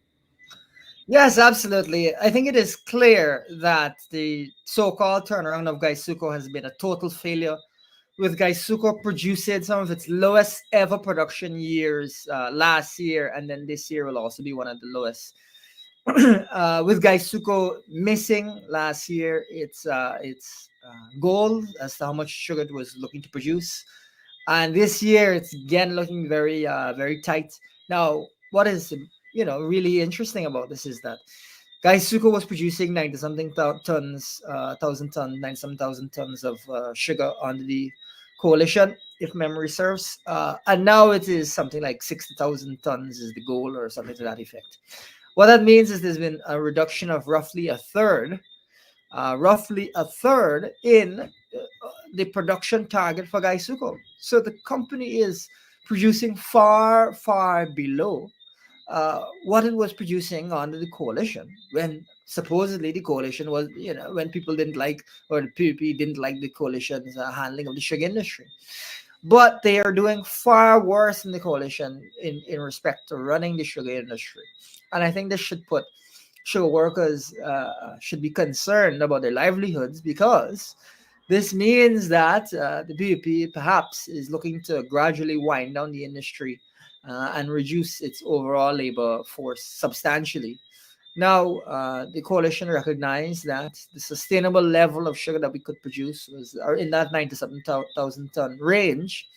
[SPEAKER 6] Yes, absolutely. I think it is clear that the so-called turnaround of Gaisuco has been a total failure, with Gaisuco producing some of its lowest ever production years last year, and then this year will also be one of the lowest. With Gaisuco missing last year its goal as to how much sugar it was looking to produce, and this year it's again looking very tight. Now, what is really interesting about this is that Gaisuko was producing 90 something tons, thousand ton, 90 some thousand tons of sugar under the coalition, if memory serves. And now it is something like 60,000 tons is the goal or something to that effect. What that means is there's been a reduction of roughly a third in the production target for Gaisuko. So the company is producing far, far below what it was producing under the coalition, when supposedly the coalition was, when people didn't like, or the PPP didn't like the coalition's handling of the sugar industry. But they are doing far worse in the coalition in respect to running the sugar industry. And I think this should put sugar workers should be concerned about their livelihoods, because this means that the PPP perhaps is looking to gradually wind down the industry and reduce its overall labor force substantially. Now, the coalition recognized that the sustainable level of sugar that we could produce was in that 90,000 ton range.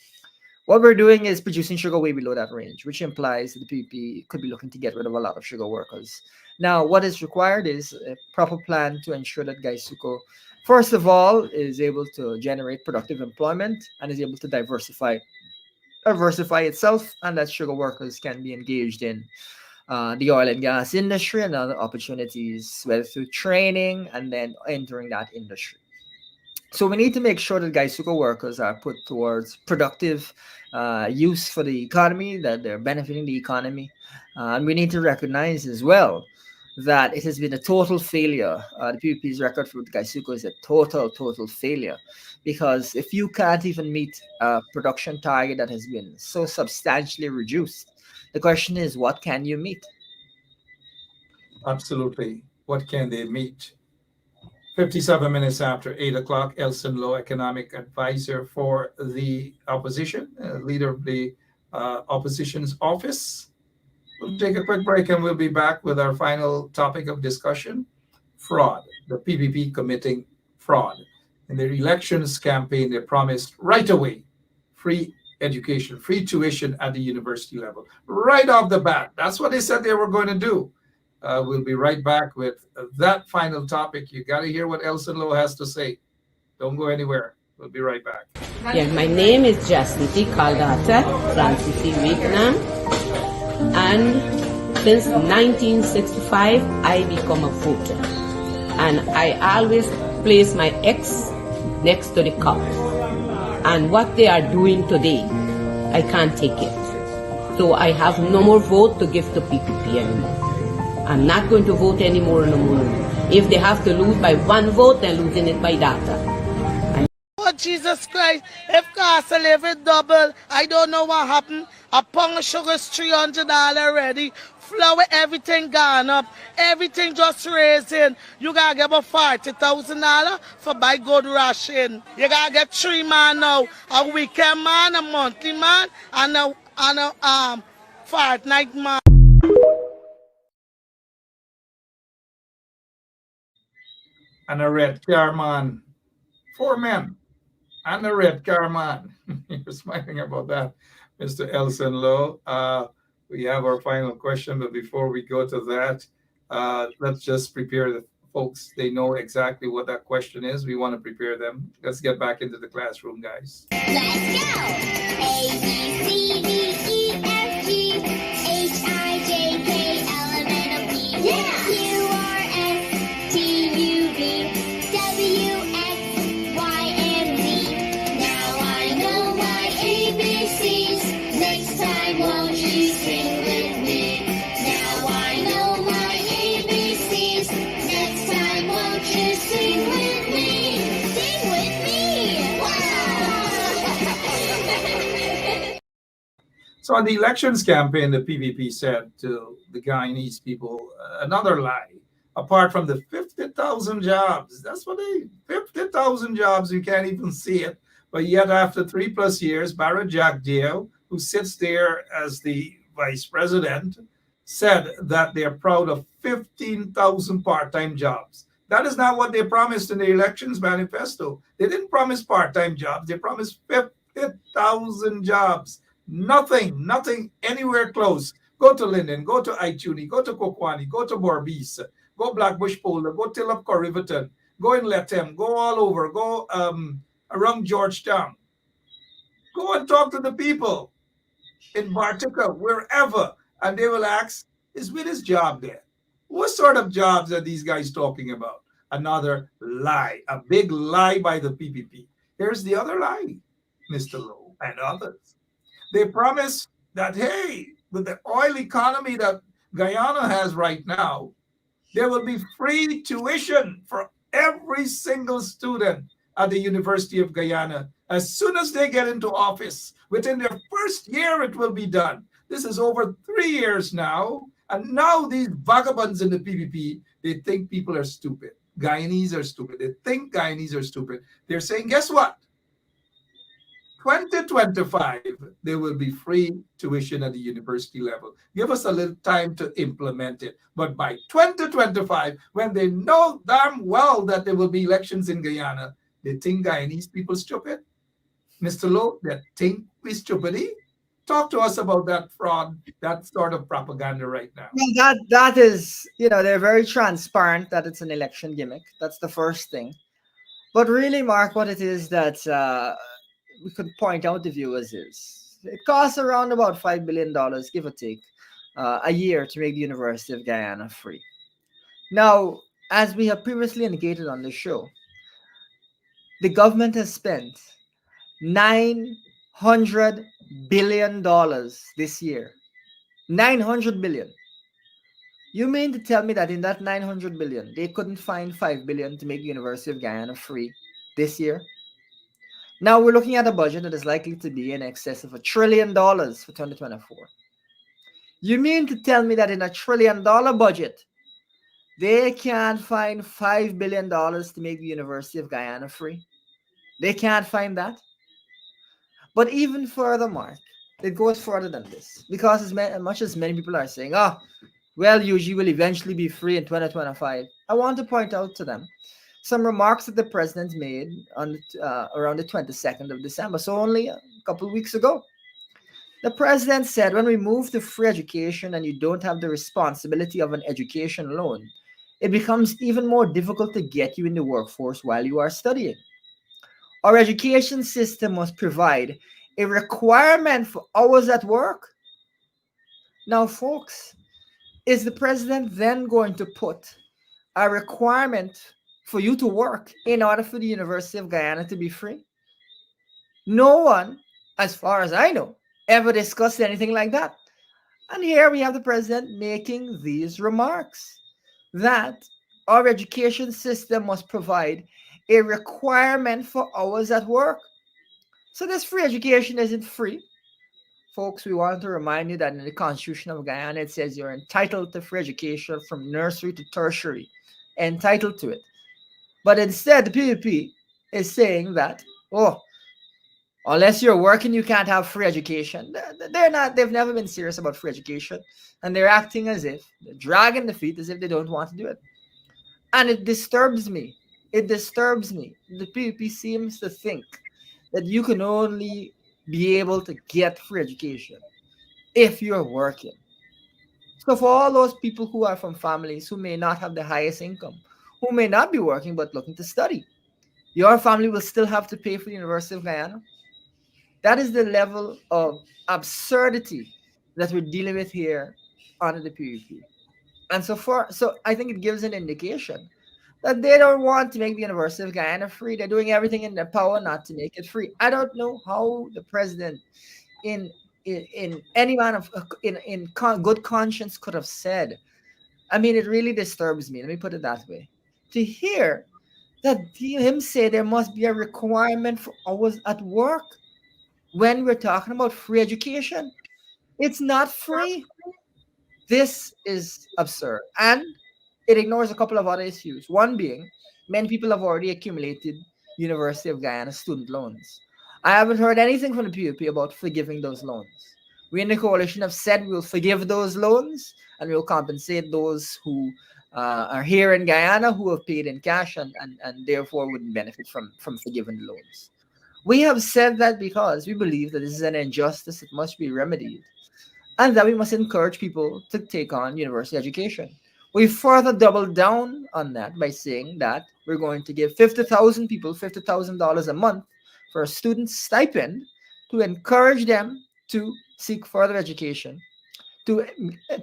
[SPEAKER 6] What we're doing is producing sugar way below that range, which implies that the PPP could be looking to get rid of a lot of sugar workers. Now, what is required is a proper plan to ensure that Gaisuko, first of all, is able to generate productive employment and is able to diversify itself, and that sugar workers can be engaged in the oil and gas industry and other opportunities, whether through training and then entering that industry. So we need to make sure that Gaisuko workers are put towards productive use for the economy, that they're benefiting the economy. And we need to recognize as well that it has been a total failure. The PPP's record for Gaisuko is a total failure, because if you can't even meet a production target that has been so substantially reduced, the question is, what can you meet?
[SPEAKER 5] Absolutely. What can they meet? 57 minutes after 8 o'clock, Elson Lowe, economic advisor for the opposition, leader of the opposition's office. We'll take a quick break and we'll be back with our final topic of discussion: fraud. The PPP committing fraud. In their elections campaign, they promised right away free education, free tuition at the university level, right off the bat. That's what they said they were going to do. We'll be right back with that final topic. You got to hear what Elson Lowe has to say. Don't go anywhere. We'll be right back.
[SPEAKER 4] Yeah, my name is Jacinty Caldata, Francis C. Vietnam, and since 1965, I become a voter. And I always place my X next to the cup. And what they are doing today, I can't take it. So I have no more vote to give to PPP anymore. I'm not going to vote anymore no more. If they have to lose by one vote, they're losing it by data.
[SPEAKER 7] Oh, Jesus Christ, if cost of living double, I don't know what happened. A pound of sugar is $300 already. Flour, everything gone up. Everything just raising. You gotta get about $40,000 for buy good ration. You gotta get 3 man now. A weekend man, a monthly man, and a fortnight man.
[SPEAKER 5] And a red car man. 4 men. And a red car man. You're smiling about that, Mr. Elson Lowe. We have our final question, but before we go to that, let's just prepare the folks. They know exactly what that question is. We want to prepare them. Let's get back into the classroom, guys.
[SPEAKER 2] Let's go! A, B, C, D, E, F, G, H, I, J, K, L, M, N, O, P, yeah! Q, R, S, T, U, V, W, X, Y, and Z. Now I know my ABCs. Next time, won't you sing with me? Now I know my ABCs. Next time, won't you sing with me? Sing with me! Wow!
[SPEAKER 5] So on the elections campaign, the PPP said to the Guyanese people, another lie. Apart from the 50,000 jobs, that's what 50,000 jobs, you can't even see it. But yet after 3+ years, Barra Jack Dio, who sits there as the vice president, said that they're proud of 15,000 part-time jobs. That is not what they promised in the elections manifesto. They didn't promise part-time jobs. They promised 50,000 jobs. Nothing anywhere close Go to Linden, go to Ituni, go to Kokwani, go to Borbees, go Blackbush Polder, go Tillop Riverton, go in Lethem, go all over, go around Georgetown. Go and talk to the people in Bartica, wherever, and they will ask, is Willis' job there? What sort of jobs are these guys talking about? Another lie, a big lie by the PPP. Here's the other lie, Mr. Lowe and others. They promise that, hey, with the oil economy that Guyana has right now, there will be free tuition for every single student at the University of Guyana. As soon as they get into office, within their first year, it will be done. This is over 3 years now. And now these vagabonds in the PPP, they think people are stupid. Guyanese are stupid. They think Guyanese are stupid. They're saying, guess what? 2025, there will be free tuition at the university level. Give us a little time to implement it. But by 2025, when they know damn well that there will be elections in Guyana, they think Guyanese people stupid. Mr. Lowe, they think we stupidity. Talk to us about that fraud, that sort of propaganda right now.
[SPEAKER 6] Well, that is, they're very transparent that it's an election gimmick. That's the first thing. But really, Mark, what it is that we could point out to viewers is it costs around about $5 billion, give or take, a year to make the University of Guyana free. Now, as we have previously indicated on the show, the government has spent $900 billion this year. $900 billion. You mean to tell me that in that $900 billion, they couldn't find $5 billion to make the University of Guyana free this year? Now we're looking at a budget that is likely to be in excess of $1 trillion for 2024. You mean to tell me that in $1 trillion budget, they can't find $5 billion to make the University of Guyana free? They can't find that? But even further, Mark, it goes further than this. Because as much as many people are saying, UG will eventually be free in 2025, I want to point out to them some remarks that the president made on around the 22nd of December, so only a couple of weeks ago. The president said, when we move to free education and you don't have the responsibility of an education loan, it becomes even more difficult to get you in the workforce while you are studying. Our education system must provide a requirement for hours at work. Now, folks, is the president then going to put a requirement for you to work in order for the University of Guyana to be free? No one, as far as I know, ever discussed anything like that. And here we have the president making these remarks that our education system must provide a requirement for hours at work. So this free education isn't free. Folks, we want to remind you that in the Constitution of Guyana, it says you're entitled to free education from nursery to tertiary. Entitled to it. But instead, the PPP is saying that, unless you're working, you can't have free education. They've never been serious about free education. And they're acting as if, they're dragging the feet as if they don't want to do it. And it disturbs me. It disturbs me. The PPP seems to think that you can only be able to get free education if you're working. So for all those people who are from families who may not have the highest income, who may not be working but looking to study, your family will still have to pay for the University of Guyana. That is the level of absurdity that we're dealing with here under the PPP. And so I think it gives an indication that they don't want to make the University of Guyana free. They're doing everything in their power not to make it free. I don't know how the president, in any man of good conscience, could have said. I mean, it really disturbs me. Let me put it that way. To hear that him say there must be a requirement for hours at work when we're talking about free education. It's not free. This is absurd. And it ignores a couple of other issues. One being, many people have already accumulated University of Guyana student loans. I haven't heard anything from the PPP about forgiving those loans. We in the coalition have said we'll forgive those loans and we'll compensate those who are here in Guyana who have paid in cash and therefore wouldn't benefit from forgiving the loans. We have said that because we believe that this is an injustice that must be remedied. and that we must encourage people to take on university education. We further doubled down on that by saying that we're going to give 50,000 people $50,000 a month for a student stipend to encourage them to seek further education, to,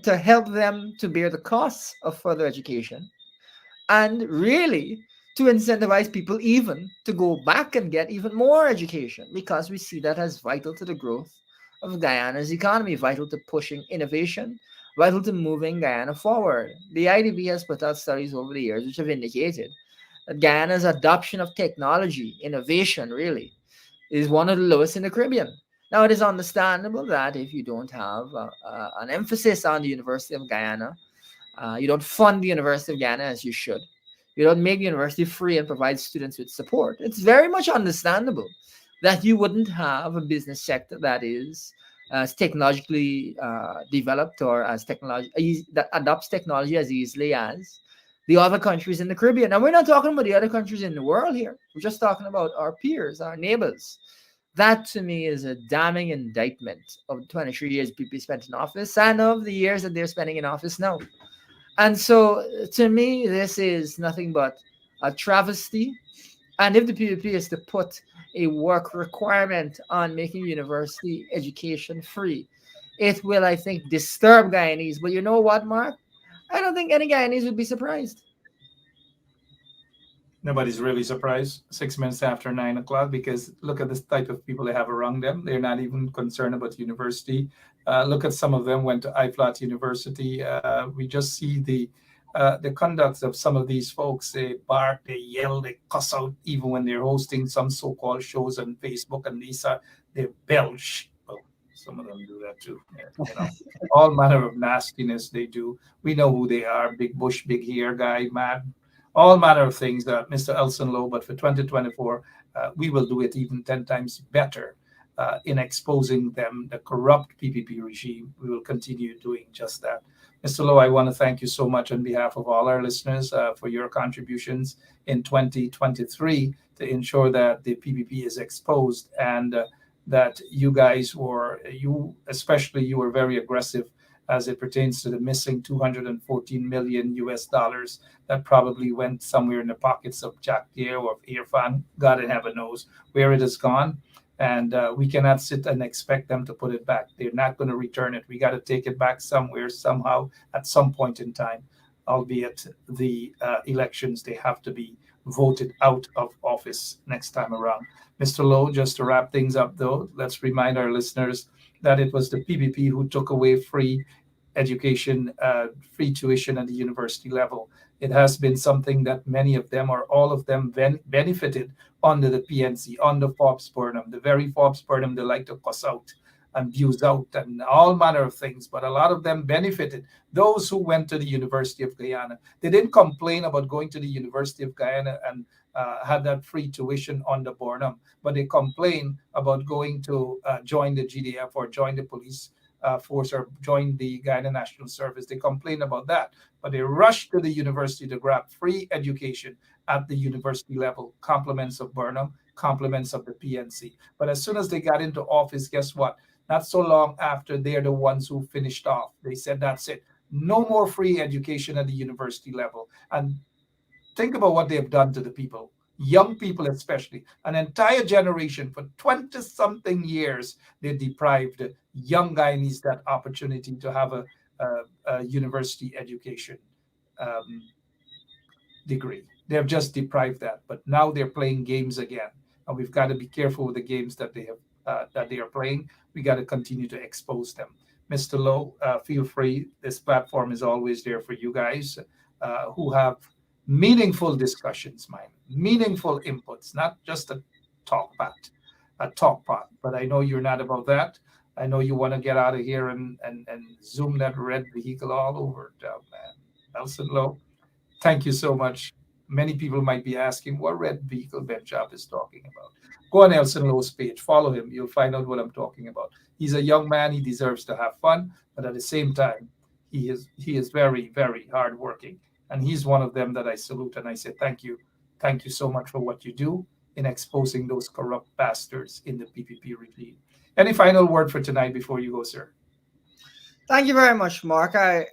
[SPEAKER 6] to help them to bear the costs of further education, and really to incentivize people even to go back and get even more education, because we see that as vital to the growth of Guyana's economy, vital to pushing innovation, vital to moving Guyana forward. The IDB has put out studies over the years which have indicated that Guyana's adoption of technology, innovation really, is one of the lowest in the Caribbean. Now, it is understandable that if you don't have an emphasis on the University of Guyana, you don't fund the University of Ghana as you should. You don't make the university free and provide students with support. It's very much understandable that you wouldn't have a business sector that is as technologically developed, or as technology that adopts technology as easily as the other countries in the Caribbean. And we're not talking about the other countries in the world here. We're just talking about our peers, our neighbors. That to me is a damning indictment of the 23 years PP spent in office and of the years that they're spending in office now. And so, to me, this is nothing but a travesty. And if the PPP is to put a work requirement on making university education free, it will, I think, disturb Guyanese. But you know what, Mark? I don't think any Guyanese would be surprised.
[SPEAKER 5] Nobody's really surprised 6 minutes after 9 o'clock, because look at the type of people they have around them. They're not even concerned about university. Look at some of them went to IFLAT University. We just see the conduct of some of these folks. They bark, they yell, they cuss out, even when they're hosting some so-called shows on Facebook. And they belch. Well, some of them do that too. All manner of nastiness they do. We know who they are. Big bush, big hair guy, mad. All manner of things that Mr. Elson Lowe, but for 2024, we will do it even 10 times better in exposing them, the corrupt PPP regime. We will continue doing just that. Mr. Lowe, I want to thank you so much on behalf of all our listeners for your contributions in 2023 to ensure that the PPP is exposed, and that you guys especially you were very aggressive as it pertains to the missing 214 million US dollars that probably went somewhere in the pockets of Jack Deere or of Irfaan. God in heaven knows where it has gone. And we cannot sit and expect them to put it back. They're not going to return it. We got to take it back somewhere, somehow, at some point in time, albeit the elections, they have to be voted out of office next time around. Mr. Lowe, just to wrap things up, though, let's remind our listeners that it was the PPP who took away free education, free tuition at the university level. It has been something that many of them or all of them benefited under the PNC, under Forbes Burnham, the very Forbes Burnham they like to cuss out and abuse out and all manner of things. But a lot of them benefited. Those who went to the University of Guyana, they didn't complain about going to the University of Guyana and had that free tuition under Burnham, but they complained about going to join the GDF or join the police force or join the Guyana National Service. They complained about that, but they rushed to the university to grab free education at the university level, compliments of Burnham, compliments of the PNC. But as soon as they got into office, guess what? Not so long after, they're the ones who finished off. They said, that's it. No more free education at the university level. And think about what they have done to the people, young people especially. An entire generation for 20-something years, they deprived young Guyanese that opportunity to have a university education degree. They have just deprived that, but now they're playing games again, and we've got to be careful with the games that they are playing. We got to continue to expose them. Mr. Lowe, feel free. This platform is always there for you guys who have meaningful discussions, meaningful inputs, not just a talk pot. But I know you're not about that. I know you want to get out of here and zoom that red vehicle all over town, man. Elson Lowe, thank you so much. Many people might be asking what red vehicle Ben Job is talking about. Go on Elson Lowe's page, follow him. You'll find out what I'm talking about. He's a young man. He deserves to have fun, but at the same time, he is very, very hardworking. And he's one of them that I salute. And I say, thank you. Thank you so much for what you do in exposing those corrupt bastards in the PPP regime. Any final word for tonight before you go, sir?
[SPEAKER 6] Thank you very much, Mark. I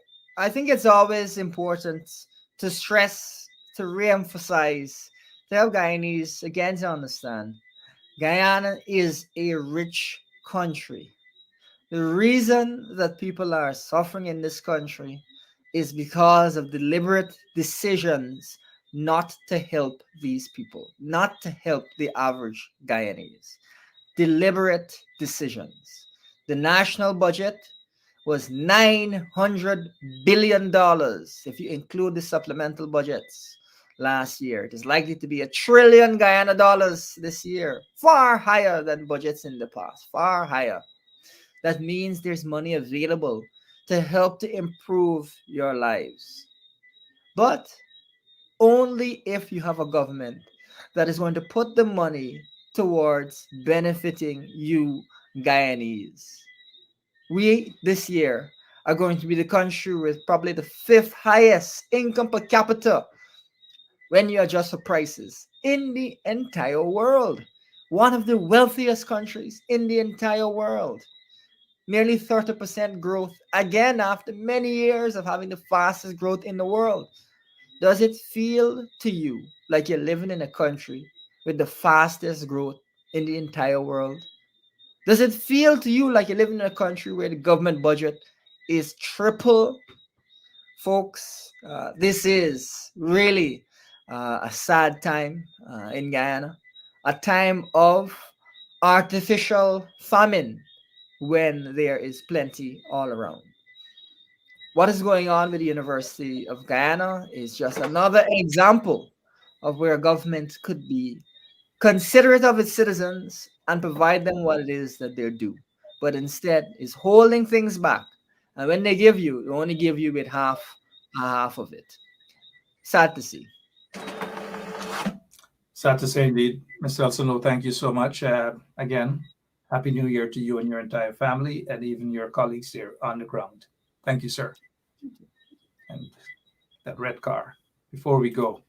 [SPEAKER 6] think it's always important to stress, to re-emphasize, to help Guyanese again to understand. Guyana is a rich country. The reason that people are suffering in this country is because of deliberate decisions not to help these people, not to help the average Guyanese. Deliberate decisions. The national budget was $900 billion if you include the supplemental budgets last year. It is likely to be $1 trillion Guyana dollars this year, far higher than budgets in the past, far higher. That means there's money available to help to improve your lives. But only if you have a government that is going to put the money towards benefiting you Guyanese. We this year are going to be the country with probably the 5th highest income per capita when you adjust for prices in the entire world. One of the wealthiest countries in the entire world. Nearly 30% growth, again, after many years of having the fastest growth in the world. Does it feel to you like you're living in a country with the fastest growth in the entire world? Does it feel to you like you're living in a country where the government budget is triple? Folks, this is really a sad time in Guyana, a time of artificial famine when there is plenty all around. What is going on with the University of Guyana is just another example of where government could be considerate of its citizens and provide them what it is that they're due, but instead is holding things back. And when they give you, they only give you with half of it. Sad to see.
[SPEAKER 5] Sad to say indeed. Mr. Elson, thank you so much. Again, Happy New Year to you and your entire family and even your colleagues here on the ground. Thank you, sir. And that red car. Before we go,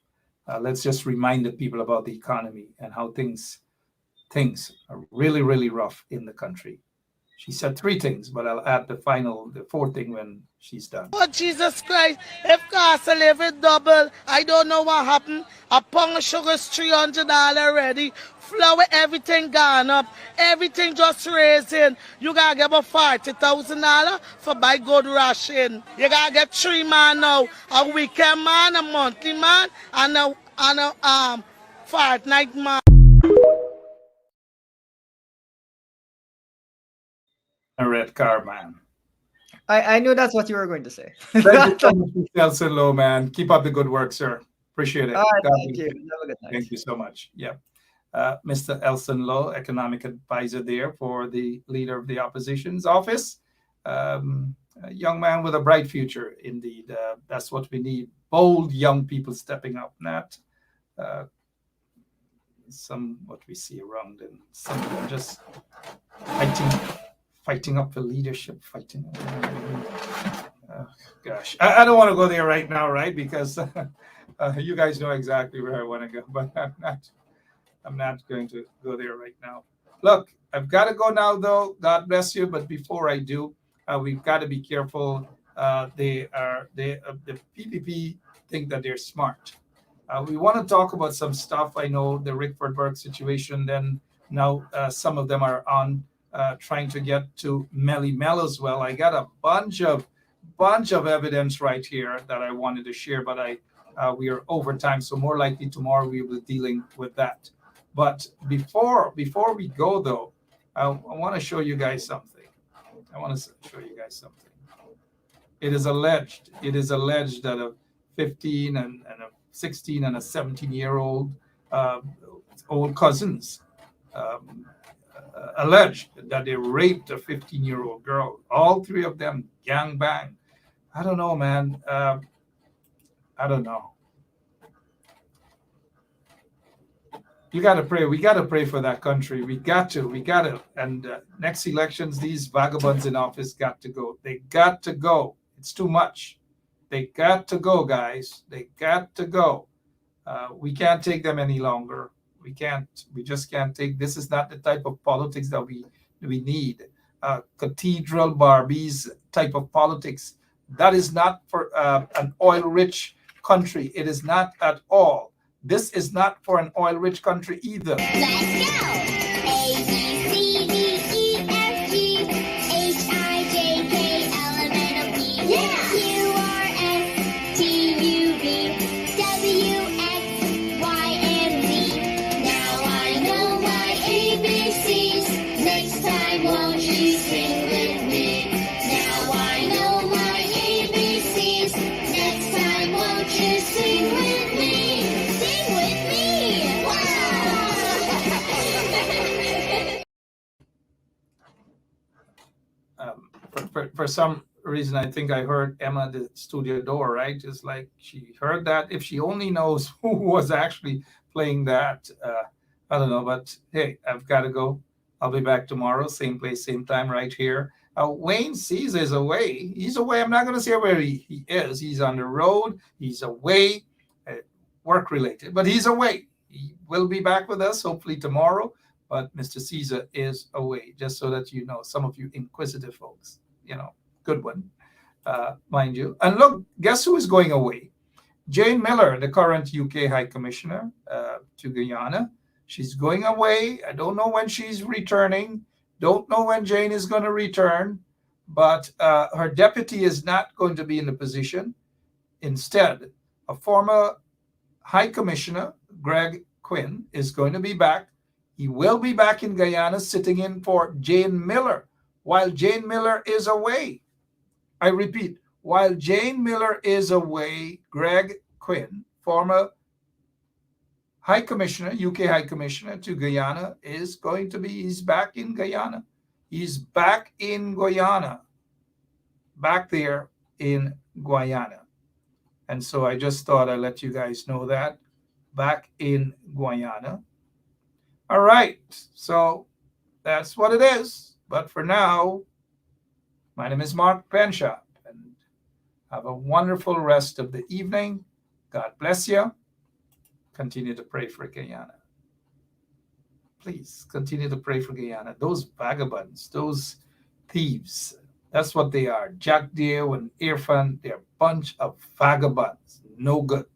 [SPEAKER 5] let's just remind the people about the economy and how things are really, really rough in the country. She said 3 things, but I'll add the 4th thing when she's done.
[SPEAKER 7] Oh, Jesus Christ. If cost of living double, I don't know what happened. A pound of sugar is $300 already. Flour, everything gone up. Everything just raising. You got to get about $40,000 for buy good ration. You got to get 3 man now. A weekend man, a monthly man, and a fortnight man.
[SPEAKER 5] A red car, man.
[SPEAKER 6] I knew that's what you were going to say.
[SPEAKER 5] Thank you so much, Mr. Elson, man. Keep up the good work, sir. Appreciate it.
[SPEAKER 6] All right,
[SPEAKER 5] God
[SPEAKER 6] thank
[SPEAKER 5] bless
[SPEAKER 6] you. Have a good night.
[SPEAKER 5] Thank you so much. Yeah. Mr. Elson Lowe, economic advisor there for the leader of the opposition's office. A young man with a bright future, indeed. That's what we need. Bold young people stepping up, not what we see around, and some of them just fighting up for leadership, gosh, I don't want to go there right now, right? Because you guys know exactly where I want to go, but I'm not going to go there right now. Look, I've got to go now, though. God bless you. But before I do, we've got to be careful. The PPP think that they're smart. We want to talk about some stuff. I know the Rickford Burke situation. Then now some of them are on trying to get to Melly Mel as well. I got a bunch of evidence right here that I wanted to share, but we are over time, so more likely tomorrow we will be dealing with that. But before we go, though, I want to show you guys something. It is alleged that a 15 and a 16 and a 17-year-old old cousins alleged that they raped a 15-year-old girl. All 3 of them gang bang. I don't know, man. I don't know. You got to pray. We got to pray for that country. We got to. And next elections, these vagabonds in office got to go. They got to go. It's too much. They got to go, guys. They got to go. We can't take them any longer. We can't. We just can't take. This is not the type of politics that we need. Cathedral Barbies type of politics. That is not for an oil-rich country. It is not at all. This is not for an oil-rich country either.
[SPEAKER 2] Let's go! A, B, C, D, E, F, G, H, I, J, K, L, M, N, O, P, yeah! Q, R, S, T, U, V, W, X, Y, and Z. Now I know my ABCs. Next time, won't you sing with me? Now I know my ABCs. Next time, won't you sing with me? Sing with me! Wow!
[SPEAKER 5] For some reason, I think I heard Emma at the studio door, right? It's like she heard that. If she only knows who was actually playing that, I don't know. But hey, I've got to go. I'll be back tomorrow, same place, same time, right here. Wayne Caesar is away. He's away. I'm not going to say where he is. He's on the road. He's away, work related, but he's away. He will be back with us hopefully tomorrow. But Mr. Caesar is away, just so that you know, some of you inquisitive folks, good one, mind you. And look, guess who is going away? Jane Miller, the current UK High Commissioner to Guyana. She's going away. I don't know when she's returning. Don't know when Jane is going to return, but her deputy is not going to be in the position. Instead, a former High Commissioner, Greg Quinn, is going to be back. He will be back in Guyana sitting in for Jane Miller while Jane Miller is away. I repeat, while Jane Miller is away, Greg Quinn, former High Commissioner, UK High Commissioner to Guyana, he's back in Guyana. He's back in Guyana, back there in Guyana. And so I just thought I'd let you guys know that, back in Guyana. All right, so that's what it is. But for now, my name is Mark Penshop, and have a wonderful rest of the evening. God bless you. Continue to pray for Guyana. Please continue to pray for Guyana. Those vagabonds, those thieves, that's what they are. Jack Deere and Irfaan, they're a bunch of vagabonds. No good.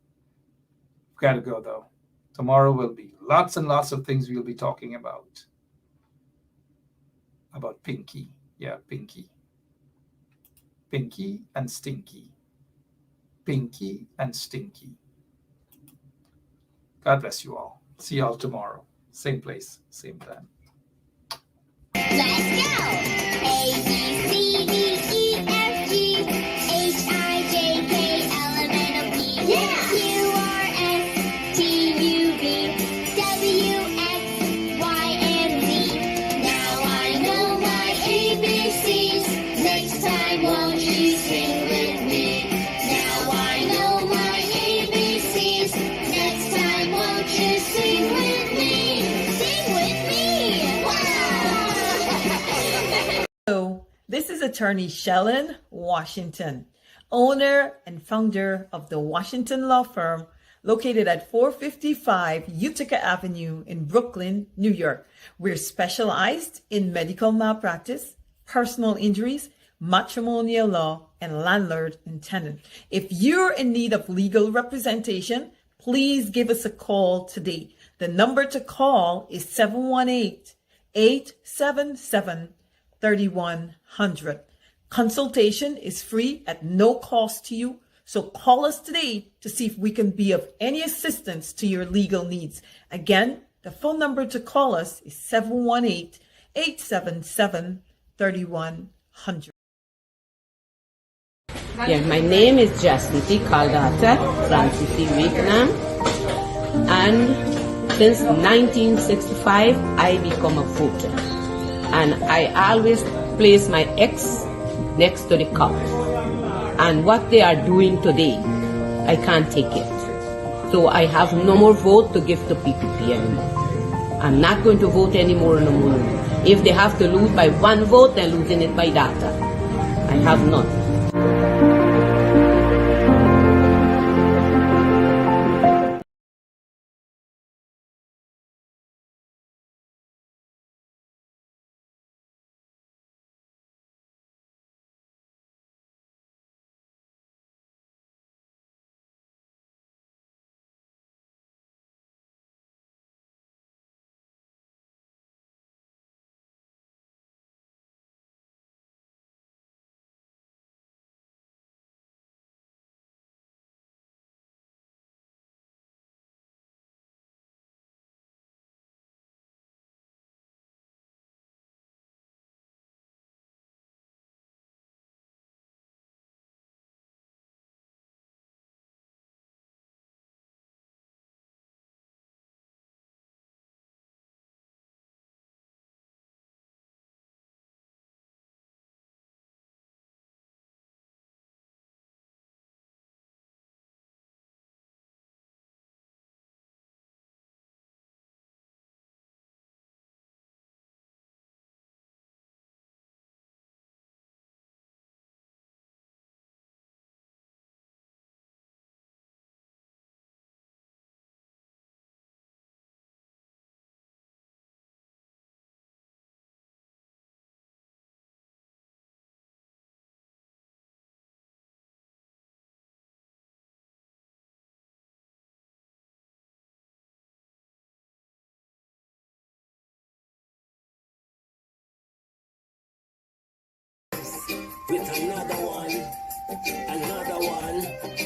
[SPEAKER 5] Got to go, though. Tomorrow will be lots and lots of things we'll be talking about. About Pinky. Yeah, Pinky. Pinky and Stinky. Pinky and Stinky. God bless you all. See you all tomorrow. Same place, same time.
[SPEAKER 2] Let's go! A, B, C, D, E, F, G, H, I, J, K, L, M, N, O, P, yeah! Q, R, S, T, U, V, W, X, Y, and Z. Now I know my ABCs. Next time, won't you sing with me? Now I know my ABCs. Next time, won't you sing with me? Sing with me! Wow!
[SPEAKER 3] Hello, this is attorney Shellen Washington, owner and founder of the Washington Law Firm, located at 455 Utica Avenue in Brooklyn, New York. We're specialized in medical malpractice, personal injuries, matrimonial law, and landlord and tenant. If you're in need of legal representation, please give us a call today. The number to call is 718-877-3100. Consultation is free at no cost to you. So call us today to see if we can be of any assistance to your legal needs. Again, the phone number to call us is 718-877-3100.
[SPEAKER 4] Yeah, my name is Jacinty Caldata, Francis C. Wakenham, and since 1965, I become a voter. And I always place my X next to the cup. And what they are doing today, I can't take it. So I have no more vote to give to PPP anymore. I'm not going to vote anymore no more. If they have to lose by one vote, they're losing it by data. I have none.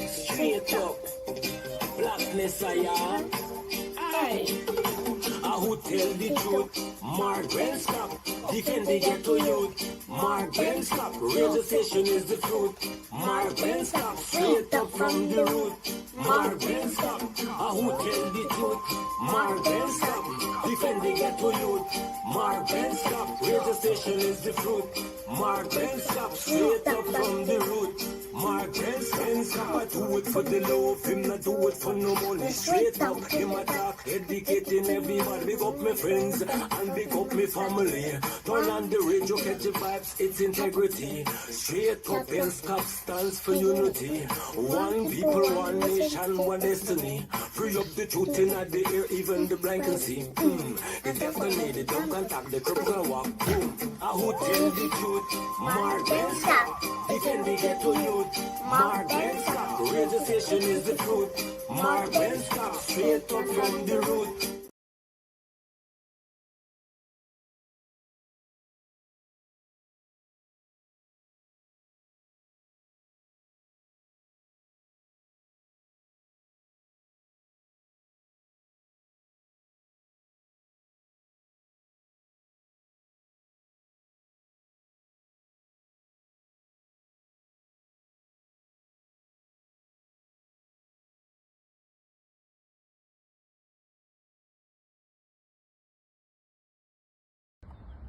[SPEAKER 8] straight up. Blackness I am. Aye. Who tell the truth? Mark Ben stop. Defend the ghetto youth. Mark Ben stop. Radio station is the fruit. Mark Ben stop. Straight up from the root. Mark Ben stop. Who tell the truth? Mark Ben stop. Defend the ghetto youth. Mark Ben stop. Radio station is the fruit. Mark Ben stop. Straight up from the root. Mark Ben stop. I do it for the love. Him not do it for no money. Straight up. Him attack. Educating everybody. Big up my friends and big up my family. Turn on the radio, catch the vibes, it's integrity. Straight up and Scott stands for unity. One people, one nation, one destiny. Free up the truth in the air, even the blind can see. The deaf can need it, don't contact the cripple can walk. Who tell the truth? Mark Ben stop. Defend the ghetto youth. Mark Ben stop. Radio station is the truth. Mark Ben stop. Straight up from the root.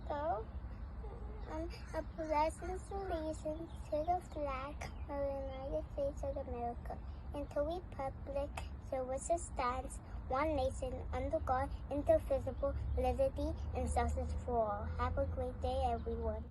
[SPEAKER 2] So, a pleasant salutations to the flag of the United States of America and to the republic for which it stands, one nation, under God, indivisible, liberty, and justice for all. Have a great day, everyone.